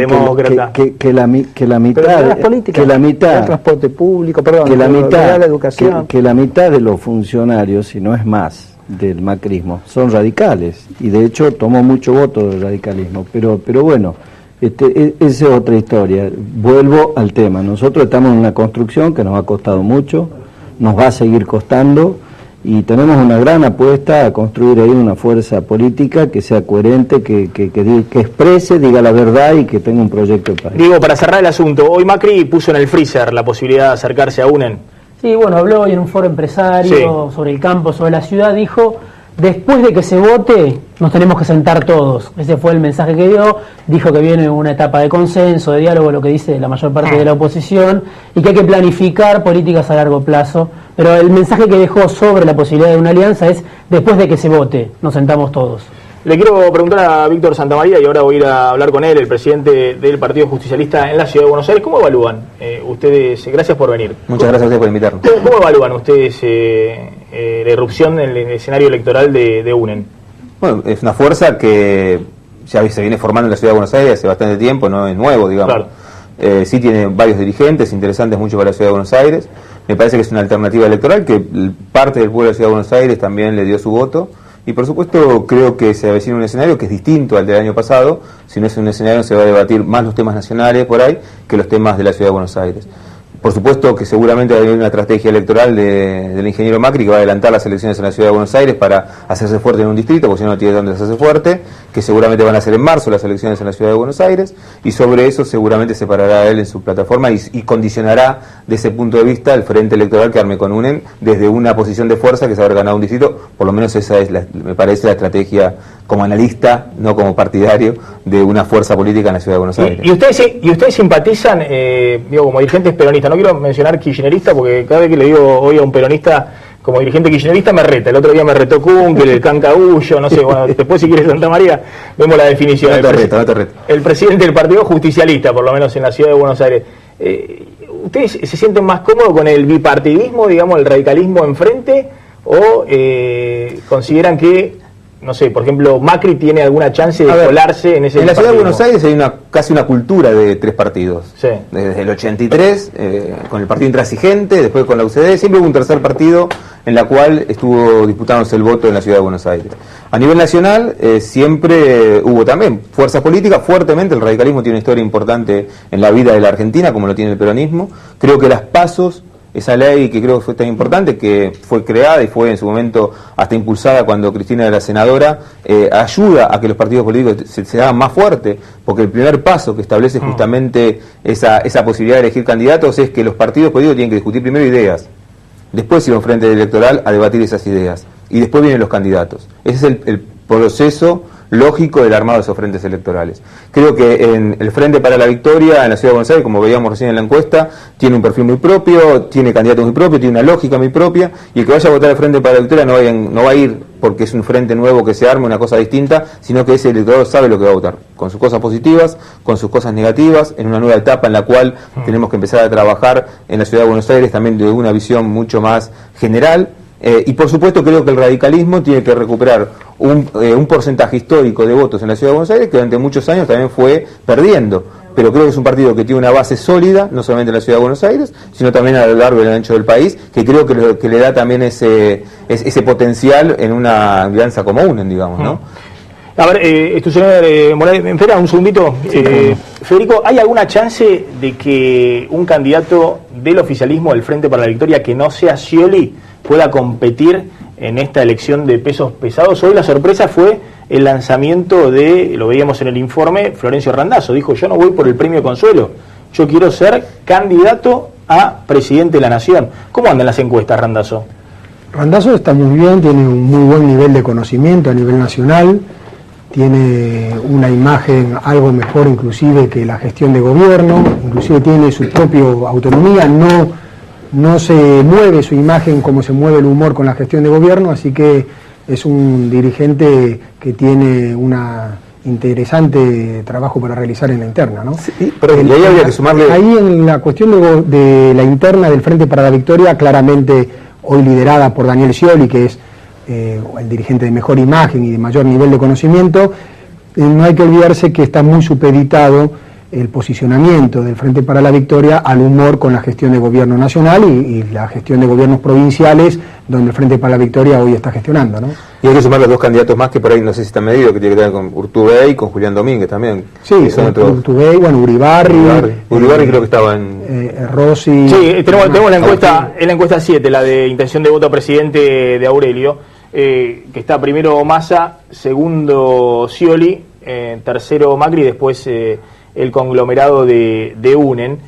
que la mitad el transporte público, la educación, que la mitad de los funcionarios, si no es más, del macrismo son radicales, y de hecho tomó mucho voto del radicalismo, pero bueno, esa es otra historia. Vuelvo al tema. Nosotros estamos en una construcción que nos ha costado mucho, nos va a seguir costando, y tenemos una gran apuesta a construir ahí una fuerza política que sea coherente, que exprese, diga la verdad y que tenga un proyecto de país. Digo, para cerrar el asunto, hoy Macri puso en el freezer la posibilidad de acercarse a UNEN. Sí, bueno, habló hoy en un foro empresario sobre el campo, sobre la ciudad, dijo, después de que se vote, nos tenemos que sentar todos. Ese fue el mensaje que dio. Dijo que viene una etapa de consenso, de diálogo, lo que dice la mayor parte de la oposición, y que hay que planificar políticas a largo plazo. Pero el mensaje que dejó sobre la posibilidad de una alianza es, después de que se vote, nos sentamos todos. Le quiero preguntar a Víctor Santamaría, y ahora voy a ir a hablar con él, el presidente del Partido Justicialista en la Ciudad de Buenos Aires. ¿Cómo evalúan ustedes? Gracias por venir. Muchas gracias a ustedes por invitarnos. ¿Cómo evalúan ustedes la irrupción en el escenario electoral de UNEN? Bueno, es una fuerza que ya se viene formando en la Ciudad de Buenos Aires hace bastante tiempo, no es nuevo, digamos. Claro. Sí tiene varios dirigentes interesantes, mucho para la Ciudad de Buenos Aires. Me parece que es una alternativa electoral que parte del pueblo de la Ciudad de Buenos Aires también le dio su voto. Y por supuesto creo que se avecina un escenario que es distinto al del año pasado. Si no es un escenario, se va a debatir más los temas nacionales por ahí que los temas de la Ciudad de Buenos Aires. Por supuesto que seguramente va a haber una estrategia electoral del ingeniero Macri que va a adelantar las elecciones en la Ciudad de Buenos Aires para hacerse fuerte en un distrito, porque si no, no tiene dónde hacerse fuerte, que seguramente van a ser en marzo las elecciones en la Ciudad de Buenos Aires, y sobre eso seguramente se parará él en su plataforma y condicionará de ese punto de vista el frente electoral que arme con UNEN desde una posición de fuerza que es haber ganado un distrito. Por lo menos esa es, me parece, la estrategia como analista, no como partidario, de una fuerza política en la Ciudad de Buenos Aires. ¿Y ustedes simpatizan, digo, como dirigentes peronistas? No quiero mencionar kirchnerista porque cada vez que le digo hoy a un peronista como dirigente kirchnerista me reta. El otro día me retó Kunkel, el Cancaullo, no sé, bueno, después si quieres Santa María vemos la definición. No te reto. El presidente del partido justicialista, por lo menos en la Ciudad de Buenos Aires. ¿Ustedes se sienten más cómodos con el bipartidismo, digamos, el radicalismo enfrente, o consideran que, no sé, por ejemplo, Macri tiene alguna chance de colarse en ese... En la Ciudad de Buenos Aires hay casi una cultura de tres partidos. Sí. Desde el 83, con el partido intransigente, después con la UCD, siempre hubo un tercer partido en la cual estuvo disputándose el voto en la Ciudad de Buenos Aires. A nivel nacional, siempre hubo también fuerzas políticas, fuertemente el radicalismo tiene una historia importante en la vida de la Argentina, como lo tiene el peronismo. Creo que las PASOs, esa ley que creo que fue tan importante, que fue creada y fue en su momento hasta impulsada cuando Cristina era senadora, ayuda a que los partidos políticos se hagan más fuertes, porque el primer paso que establece justamente esa posibilidad de elegir candidatos es que los partidos políticos tienen que discutir primero ideas, después ir a un frente electoral a debatir esas ideas, y después vienen los candidatos. Ese es el proceso lógico del armado de esos frentes electorales. Creo que en el Frente para la Victoria en la Ciudad de Buenos Aires, como veíamos recién en la encuesta, tiene un perfil muy propio, tiene candidatos muy propios, tiene una lógica muy propia, y el que vaya a votar al Frente para la Victoria no va a ir porque es un frente nuevo que se arme, una cosa distinta, sino que ese electorado sabe lo que va a votar, con sus cosas positivas, con sus cosas negativas, en una nueva etapa en la cual tenemos que empezar a trabajar en la Ciudad de Buenos Aires también de una visión mucho más general. Y por supuesto creo que el radicalismo tiene que recuperar un porcentaje histórico de votos en la Ciudad de Buenos Aires que durante muchos años también fue perdiendo, pero creo que es un partido que tiene una base sólida, no solamente en la Ciudad de Buenos Aires, sino también a lo largo y ancho del país, que creo que le da también ese potencial en una alianza como UNEN, digamos, ¿no? A ver, señor Morales, espera un segundito. Federico, ¿hay alguna chance de que un candidato del oficialismo del Frente para la Victoria que no sea Scioli pueda competir en esta elección de pesos pesados? Hoy la sorpresa fue el lanzamiento de, lo veíamos en el informe, Florencio Randazzo. Dijo, yo no voy por el premio Consuelo, yo quiero ser candidato a presidente de la Nación. ¿Cómo andan las encuestas, Randazzo? Randazzo está muy bien, tiene un muy buen nivel de conocimiento a nivel nacional, tiene una imagen algo mejor inclusive que la gestión de gobierno, inclusive tiene su propia autonomía, no se mueve su imagen como se mueve el humor con la gestión de gobierno, así que es un dirigente que tiene una interesante trabajo para realizar en la interna, ¿no? Sí, pero ahí habría que sumarle... Ahí en la cuestión de la interna del Frente para la Victoria, claramente hoy liderada por Daniel Scioli, que es el dirigente de mejor imagen y de mayor nivel de conocimiento, no hay que olvidarse que está muy supeditado el posicionamiento del Frente para la Victoria al humor con la gestión de gobierno nacional y la gestión de gobiernos provinciales, donde el Frente para la Victoria hoy está gestionando, ¿no? Y hay que sumar los dos candidatos más que por ahí no sé si están medidos, que tiene que ver con Urtubey y con Julián Domínguez también. Sí, Urtubey, bueno, Uribarri creo que estaba en... Rossi... Sí, tenemos la encuesta 7, la de intención de voto a presidente de Aurelio, que está primero Massa, segundo Scioli, tercero Macri, después el conglomerado de UNEN.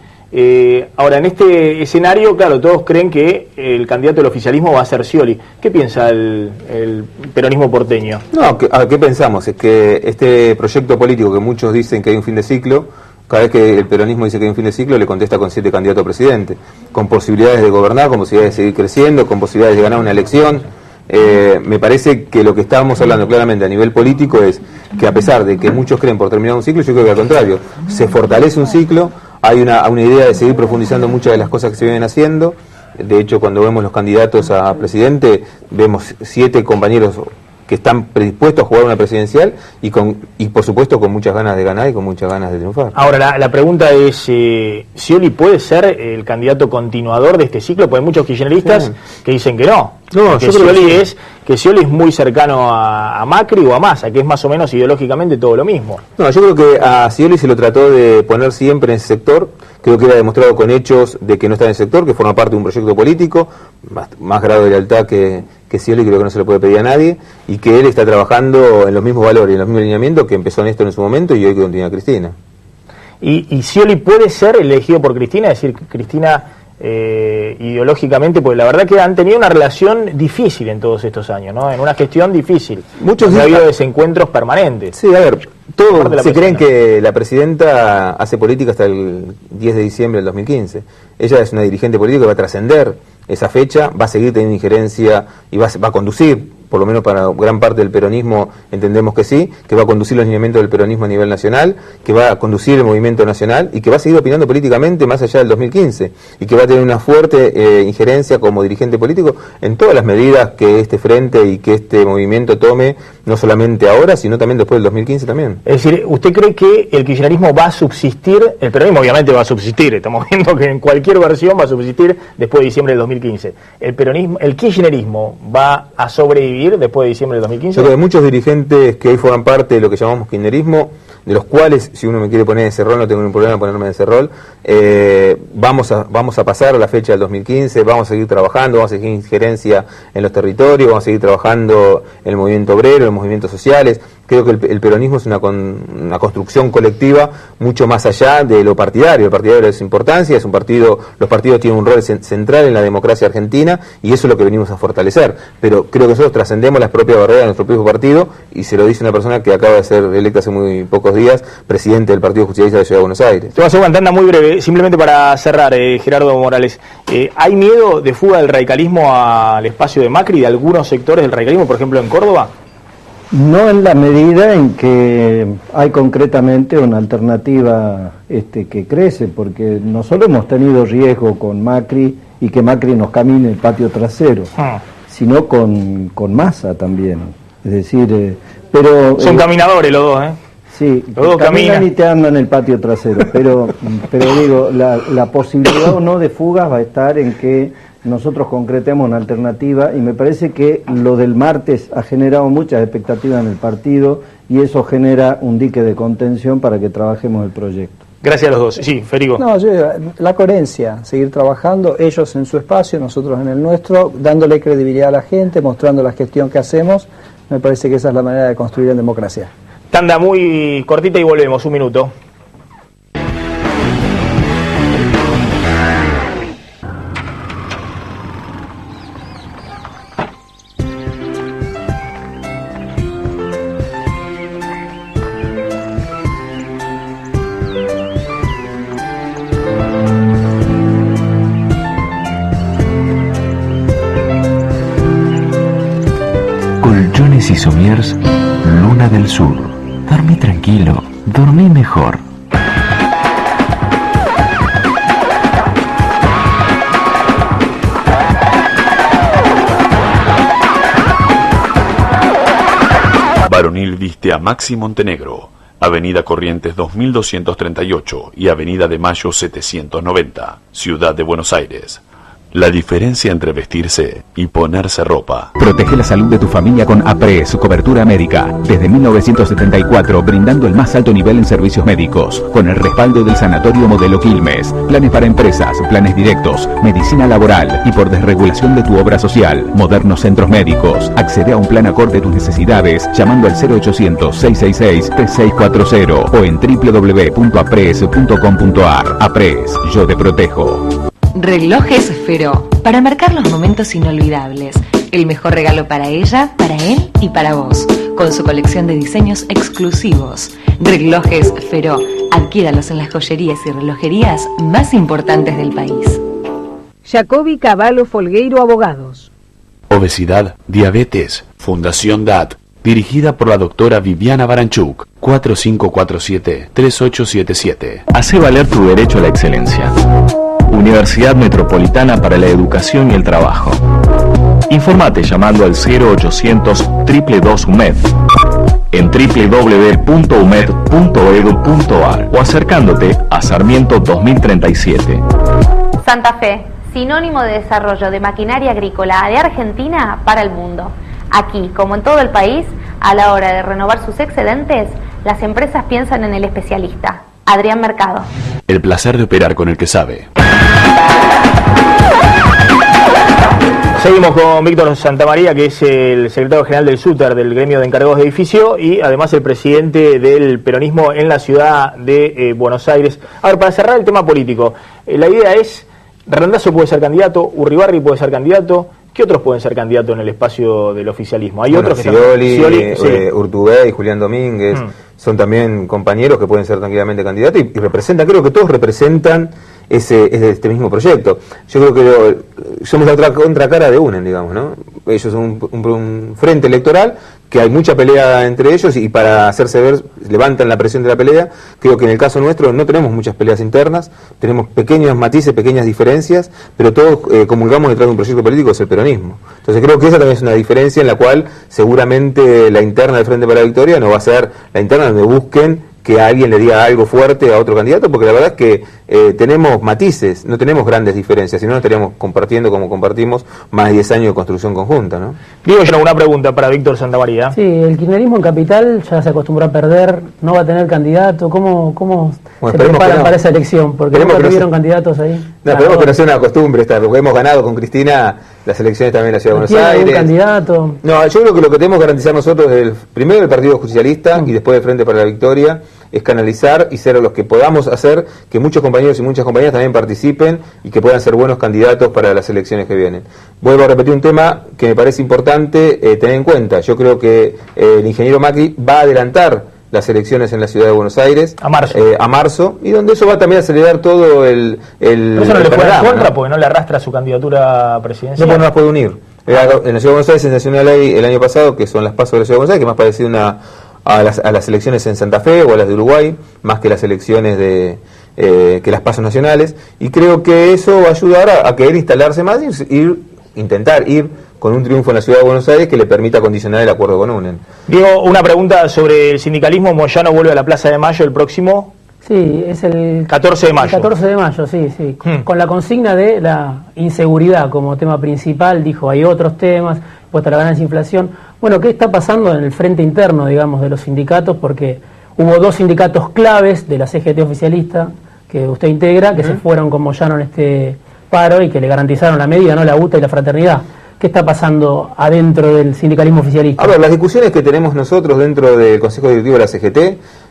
Ahora, en este escenario, claro, todos creen que el candidato del oficialismo va a ser Scioli. ¿Qué piensa el peronismo porteño? No, ¿qué pensamos? Es que este proyecto político que muchos dicen que hay un fin de ciclo, cada vez que el peronismo dice que hay un fin de ciclo, le contesta con 7 candidatos a presidente, con posibilidades de gobernar, con posibilidades de seguir creciendo, con posibilidades de ganar una elección. Me parece que lo que estábamos hablando claramente a nivel político es que a pesar de que muchos creen por terminar un ciclo, yo creo que al contrario, se fortalece un ciclo, hay una idea de seguir profundizando muchas de las cosas que se vienen haciendo. De hecho, cuando vemos los candidatos a presidente, vemos 7 compañeros que están predispuestos a jugar una presidencial y por supuesto con muchas ganas de ganar y con muchas ganas de triunfar. Ahora, la pregunta es, ¿Scioli puede ser el candidato continuador de este ciclo? Porque hay muchos kirchneristas que dicen que no. No, que Scioli es muy cercano a Macri o a Massa, que es más o menos ideológicamente todo lo mismo. No, yo creo que a Scioli se lo trató de poner siempre en ese sector. Creo que era demostrado con hechos de que no está en el sector, que forma parte de un proyecto político, más grado de lealtad que Scioli creo que no se lo puede pedir a nadie, y que él está trabajando en los mismos valores, en los mismos lineamientos que empezó Néstor en su momento y hoy que continúa Cristina. ¿Y Scioli puede ser elegido por Cristina? Es decir, Cristina ideológicamente, porque la verdad que han tenido una relación difícil en todos estos años, ¿no? En una gestión difícil. Ha habido desencuentros permanentes. Sí, a ver, todos se creen que la presidenta hace política hasta el 10 de diciembre del 2015. Ella es una dirigente política que va a trascender esa fecha, va a seguir teniendo injerencia y va a conducir, por lo menos para gran parte del peronismo entendemos que sí, que va a conducir los lineamientos del peronismo a nivel nacional, que va a conducir el movimiento nacional y que va a seguir opinando políticamente más allá del 2015 y que va a tener una fuerte injerencia como dirigente político en todas las medidas que este frente y que este movimiento tome, no solamente ahora, sino también después del 2015 también. Es decir, ¿usted cree que el kirchnerismo va a subsistir? El peronismo obviamente va a subsistir, estamos viendo que en cualquier versión va a subsistir después de diciembre del 2015. ¿El kirchnerismo va a sobrevivir después de diciembre del 2015? Yo creo que muchos dirigentes que hoy forman parte de lo que llamamos kirchnerismo, de los cuales, si uno me quiere poner en ese rol, no tengo ningún problema en ponerme en ese rol, vamos a pasar a la fecha del 2015, vamos a seguir trabajando, vamos a seguir injerencia en los territorios, vamos a seguir trabajando en el movimiento obrero, en los movimientos sociales. Creo que el peronismo es una construcción colectiva mucho más allá de lo partidario. El partidario es importancia, es un partido, los partidos tienen un rol central en la democracia argentina y eso es lo que venimos a fortalecer. Pero creo que nosotros trascendemos las propias barreras de nuestro propio partido y se lo dice una persona que acaba de ser electa hace muy pocos días, presidente del Partido Justicialista de la Ciudad de Buenos Aires. Te voy a hacer una tanda muy breve, simplemente para cerrar, Gerardo Morales. ¿Hay miedo de fuga del radicalismo al espacio de Macri, de algunos sectores del radicalismo, por ejemplo en Córdoba? No en la medida en que hay concretamente una alternativa que crece, porque nosotros hemos tenido riesgo con Macri y que Macri nos camine el patio trasero, sino con Massa también. Es decir, pero son caminadores los dos, ¿eh? Sí, los dos caminan y te andan en el patio trasero, pero digo, la posibilidad o no de fugas va a estar en que nosotros concretemos una alternativa y me parece que lo del martes ha generado muchas expectativas en el partido y eso genera un dique de contención para que trabajemos el proyecto. Gracias a los dos. Sí, Federico. No, la coherencia, seguir trabajando, ellos en su espacio, nosotros en el nuestro, dándole credibilidad a la gente, mostrando la gestión que hacemos, me parece que esa es la manera de construir en democracia. Tanda muy cortita y volvemos, un minuto. Colchones y somiers, Luna del Sur. Dormí tranquilo, dormí mejor. Varonil viste a Maxi Montenegro, Avenida Corrientes 2238 y Avenida de Mayo 790, Ciudad de Buenos Aires. La diferencia entre vestirse y ponerse ropa. Protege la salud de tu familia con APRES, cobertura médica. Desde 1974, brindando el más alto nivel en servicios médicos. Con el respaldo del Sanatorio Modelo Quilmes. Planes para empresas, planes directos, medicina laboral y por desregulación de tu obra social. Modernos centros médicos. Accede a un plan acorde a tus necesidades llamando al 0800-666-3640 o en www.apres.com.ar. APRES, yo te protejo. Relojes Feró, para marcar los momentos inolvidables. El mejor regalo para ella, para él y para vos. Con su colección de diseños exclusivos. Relojes Feró, adquiéralos en las joyerías y relojerías más importantes del país. Jacobi Cavallo Folgueiro Abogados. Obesidad, diabetes, Fundación DAT. Dirigida por la doctora Viviana Baranchuk. 4547-3877. Hace valer tu derecho a la excelencia. Universidad Metropolitana para la Educación y el Trabajo. Informate llamando al 0800 222 UMED, en www.umed.edu.ar o acercándote a Sarmiento 2037. Santa Fe, sinónimo de desarrollo de maquinaria agrícola de Argentina para el mundo. Aquí, como en todo el país, a la hora de renovar sus excedentes, las empresas piensan en el especialista, Adrián Mercado. El placer de operar con el que sabe. Seguimos con Víctor Santamaría, que es el secretario general del SUTER, del gremio de encargados de edificio, y además el presidente del peronismo en la ciudad de Buenos Aires. A ver, para cerrar el tema político, la idea es, Randazzo puede ser candidato, Urribarri puede ser candidato, ¿qué otros pueden ser candidatos en el espacio del oficialismo? Hay otros que Scioli, sí. Urtubey, Julián Domínguez, son también compañeros que pueden ser tranquilamente candidatos y representan, creo que todos representan este mismo proyecto. Yo creo que somos la otra contracara de UNEN, digamos, ¿no? Ellos son un frente electoral, que hay mucha pelea entre ellos y para hacerse ver levantan la presión de la pelea. Creo que en el caso nuestro no tenemos muchas peleas internas, tenemos pequeños matices, pequeñas diferencias, pero todos comulgamos detrás de un proyecto político, es el peronismo. Entonces creo que esa también es una diferencia en la cual seguramente la interna del Frente para la Victoria no va a ser la interna donde busquen que alguien le diga algo fuerte a otro candidato, porque la verdad es que tenemos matices, no tenemos grandes diferencias, si no estaríamos compartiendo como compartimos más de 10 años de construcción conjunta, ¿no? Digo yo una pregunta para Víctor Santamaría. Sí, el kirchnerismo en Capital ya se acostumbró a perder, no va a tener candidato, ¿cómo se preparan para esa elección? Porque nunca tuvieron candidatos ahí. No, esperemos que no sea una costumbre esta, porque hemos ganado con Cristina las elecciones también en la Ciudad de Buenos Aires. ¿Algún candidato? No, yo creo que lo que tenemos que garantizar nosotros es primero el Partido Justicialista y después el Frente para la Victoria, es canalizar y ser los que podamos hacer que muchos compañeros y muchas compañeras también participen y que puedan ser buenos candidatos para las elecciones que vienen. Vuelvo a repetir un tema que me parece importante tener en cuenta. Yo creo que el ingeniero Macri va a adelantar las elecciones en la Ciudad de Buenos Aires a marzo, y donde eso va también a acelerar todo el pero eso no le puede dar contra, ¿no? Porque no le arrastra su candidatura presidencial. No, porque no las puede unir. En la Ciudad de Buenos Aires se nació una ley el año pasado, que son las PASO de la Ciudad de Buenos Aires, que más parecido a las elecciones en Santa Fe o a las de Uruguay, más que las elecciones que las PASO nacionales, y creo que eso va a ayudar a querer instalarse más y intentar ir con un triunfo en la Ciudad de Buenos Aires que le permita condicionar el acuerdo con UNEN. Diego, una pregunta sobre el sindicalismo. Moyano vuelve a la Plaza de Mayo el próximo... Sí, es el 14 de mayo. El 14 de mayo, sí. Con la consigna de la inseguridad como tema principal, dijo, hay otros temas, puesta la ganancia de inflación. Bueno, ¿qué está pasando en el frente interno, digamos, de los sindicatos? Porque hubo dos sindicatos claves de la CGT oficialista que usted integra, que se fueron con Moyano en este paro y que le garantizaron la medida, ¿no? La UTA y la fraternidad. ¿Qué está pasando adentro del sindicalismo oficialista? A ver, las discusiones que tenemos nosotros dentro del Consejo Directivo de la CGT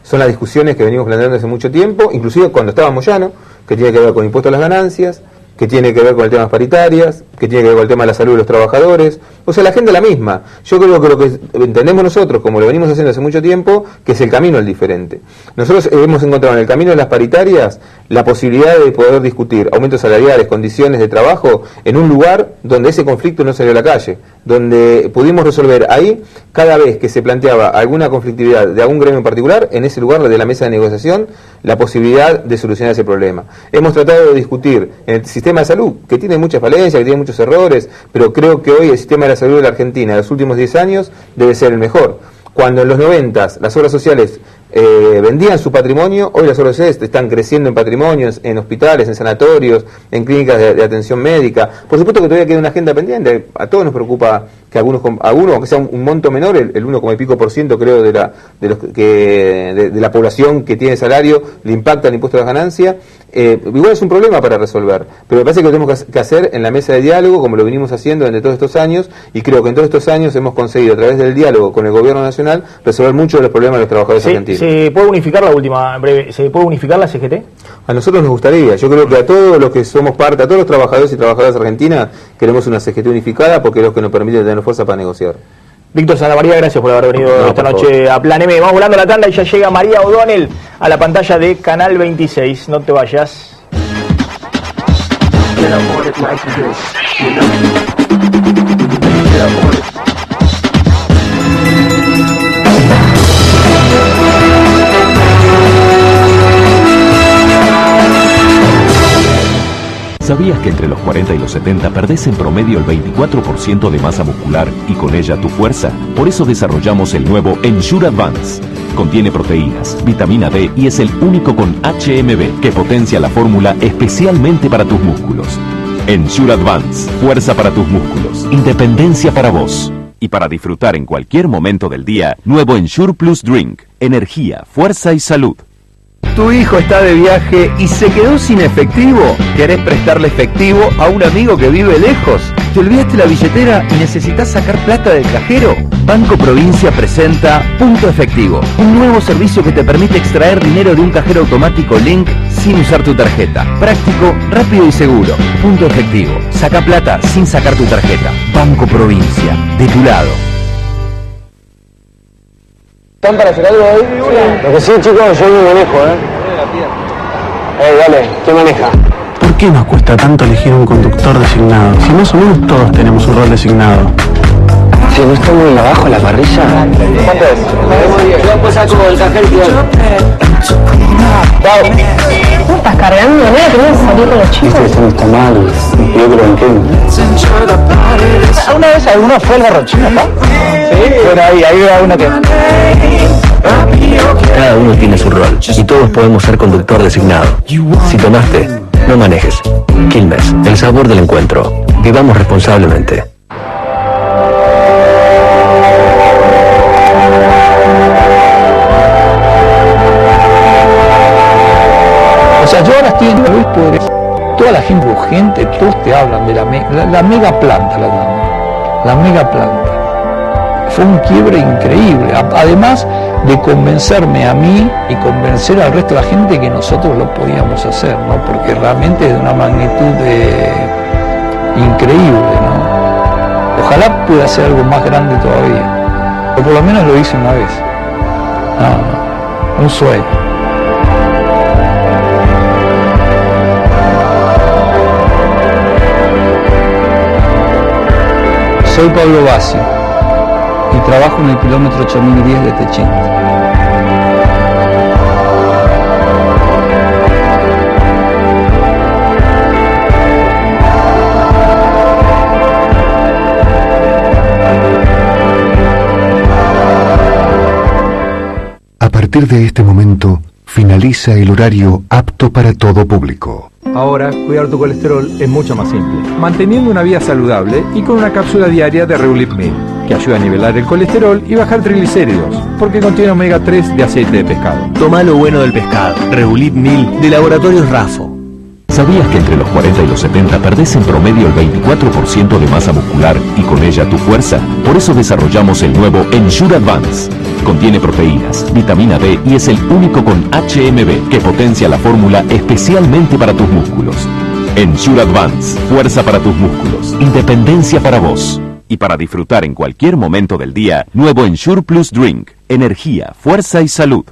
son las discusiones que venimos planteando hace mucho tiempo, inclusive cuando estaba Moyano, que tiene que ver con impuestos a las ganancias, que tiene que ver con el tema de las paritarias, que tiene que ver con el tema de la salud de los trabajadores. O sea, la agenda es la misma. Yo creo que lo que entendemos nosotros, como lo venimos haciendo hace mucho tiempo, que es el camino el diferente. Nosotros hemos encontrado en el camino de las paritarias la posibilidad de poder discutir aumentos salariales, condiciones de trabajo, en un lugar donde ese conflicto no salió a la calle, donde pudimos resolver ahí, cada vez que se planteaba alguna conflictividad de algún gremio en particular, en ese lugar de la mesa de negociación, la posibilidad de solucionar ese problema. Hemos tratado de discutir en el sistema de salud, que tiene muchas falencias, que tiene muchos errores, pero creo que hoy el sistema de la salud de la Argentina, en los últimos 10 años, debe ser el mejor. Cuando en los 90 las obras sociales vendían su patrimonio, hoy las obras sociales están creciendo en patrimonios, en hospitales, en sanatorios, en clínicas de atención médica. Por supuesto que todavía queda una agenda pendiente, a todos nos preocupa que algunos, aunque sea un monto menor, el 1, y pico por ciento creo de la población que tiene salario, le impacta el impuesto a las ganancias. Igual es un problema para resolver, pero me parece que lo tenemos que hacer en la mesa de diálogo, como lo venimos haciendo durante todos estos años, y creo que en todos estos años hemos conseguido, a través del diálogo con el gobierno nacional, resolver muchos de los problemas de los trabajadores argentinos. ¿Se puede unificar la última, en breve, se puede unificar la CGT? A nosotros nos gustaría, yo creo que a todos los que somos parte, a todos los trabajadores y trabajadoras argentinas, queremos una CGT unificada porque es lo que nos permite tener fuerza para negociar. Víctor Santamaría, gracias por haber venido esta noche a Plan M. Vamos volando la tanda y ya llega María O'Donnell a la pantalla de Canal 26. No te vayas. ¿Sabías que entre los 40 y los 70 perdés en promedio el 24% de masa muscular y con ella tu fuerza? Por eso desarrollamos el nuevo Ensure Advance. Contiene proteínas, vitamina D y es el único con HMB que potencia la fórmula especialmente para tus músculos. Ensure Advance, fuerza para tus músculos, independencia para vos. Y para disfrutar en cualquier momento del día, nuevo Ensure Plus Drink, energía, fuerza y salud. Tu hijo está de viaje y se quedó sin efectivo. ¿Querés prestarle efectivo a un amigo que vive lejos? ¿Te olvidaste la billetera y necesitas sacar plata del cajero? Banco Provincia presenta Punto Efectivo, un nuevo servicio que te permite extraer dinero de un cajero automático Link sin usar tu tarjeta. Práctico, rápido y seguro. Punto Efectivo. Saca plata sin sacar tu tarjeta. Banco Provincia, de tu lado. ¿Están para hacer algo hoy? Lo que sí, chicos, yo no manejo, dale, ¿quién maneja? ¿Por qué nos cuesta tanto elegir un conductor designado? Si más o menos todos tenemos un rol designado. Si no está muy abajo la parrilla. ¿Cuánto es? Yo pues saco el cajero ¿Cómo estás cargando? ¿No querés salir con los chicos? Eso no está mal, yo creo en qué. ¿Alguna vez alguno fue al Garrochino acá? Sí. Bueno, ahí va uno que... Cada uno tiene su rol y todos podemos ser conductor designado. Si tomaste, no manejes. Quilmes, el sabor del encuentro. Vivamos responsablemente. O sea, yo ahora estoy en Luis Podres, toda la gente urgente, todos te hablan de la mega planta, la mega planta. Fue un quiebre increíble, además de convencerme a mí y convencer al resto de la gente que nosotros lo podíamos hacer, ¿no? Porque realmente es de una magnitud increíble, ¿no? Ojalá pueda hacer algo más grande todavía, o por lo menos lo hice una vez. Un sueño. Soy Pablo Bassi y trabajo en el kilómetro 8010 de Techín. A partir de este momento, finaliza el horario apto para todo público. Ahora, cuidar tu colesterol es mucho más simple, manteniendo una vida saludable y con una cápsula diaria de Reulip 1000, que ayuda a nivelar el colesterol y bajar triglicéridos, porque contiene omega 3 de aceite de pescado. Toma lo bueno del pescado. Reulip 1000 de Laboratorios Rafo. ¿Sabías que entre los 40 y los 70 perdés en promedio el 24% de masa muscular y con ella tu fuerza? Por eso desarrollamos el nuevo Ensure Advance. Contiene proteínas, vitamina D y es el único con HMB que potencia la fórmula especialmente para tus músculos. Ensure Advance, fuerza para tus músculos, independencia para vos. Y para disfrutar en cualquier momento del día, nuevo Ensure Plus Drink, energía, fuerza y salud.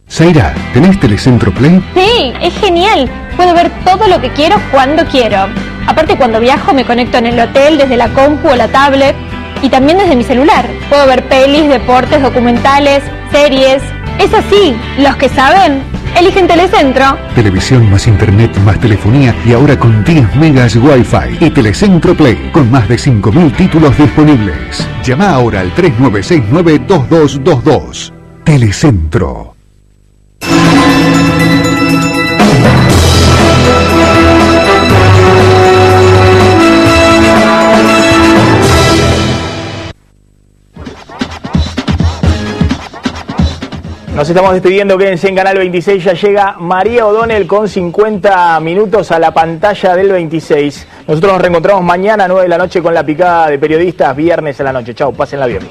Zaira, ¿tenés Telecentro Play? Sí, es genial. Puedo ver todo lo que quiero cuando quiero. Aparte, cuando viajo me conecto en el hotel desde la compu o la tablet y también desde mi celular. Puedo ver pelis, deportes, documentales, series. Es así, los que saben eligen Telecentro. Televisión más internet más telefonía y ahora con 10 megas Wi-Fi. Y Telecentro Play con más de 5.000 títulos disponibles. Llama ahora al 3969-2222. Telecentro. Nos estamos despidiendo, quédense en Canal 26, ya llega María O'Donnell con 50 minutos a la pantalla del 26. Nosotros nos reencontramos mañana a 9 de la noche con La Picada de Periodistas, viernes a la noche. Chau, pásenla bien.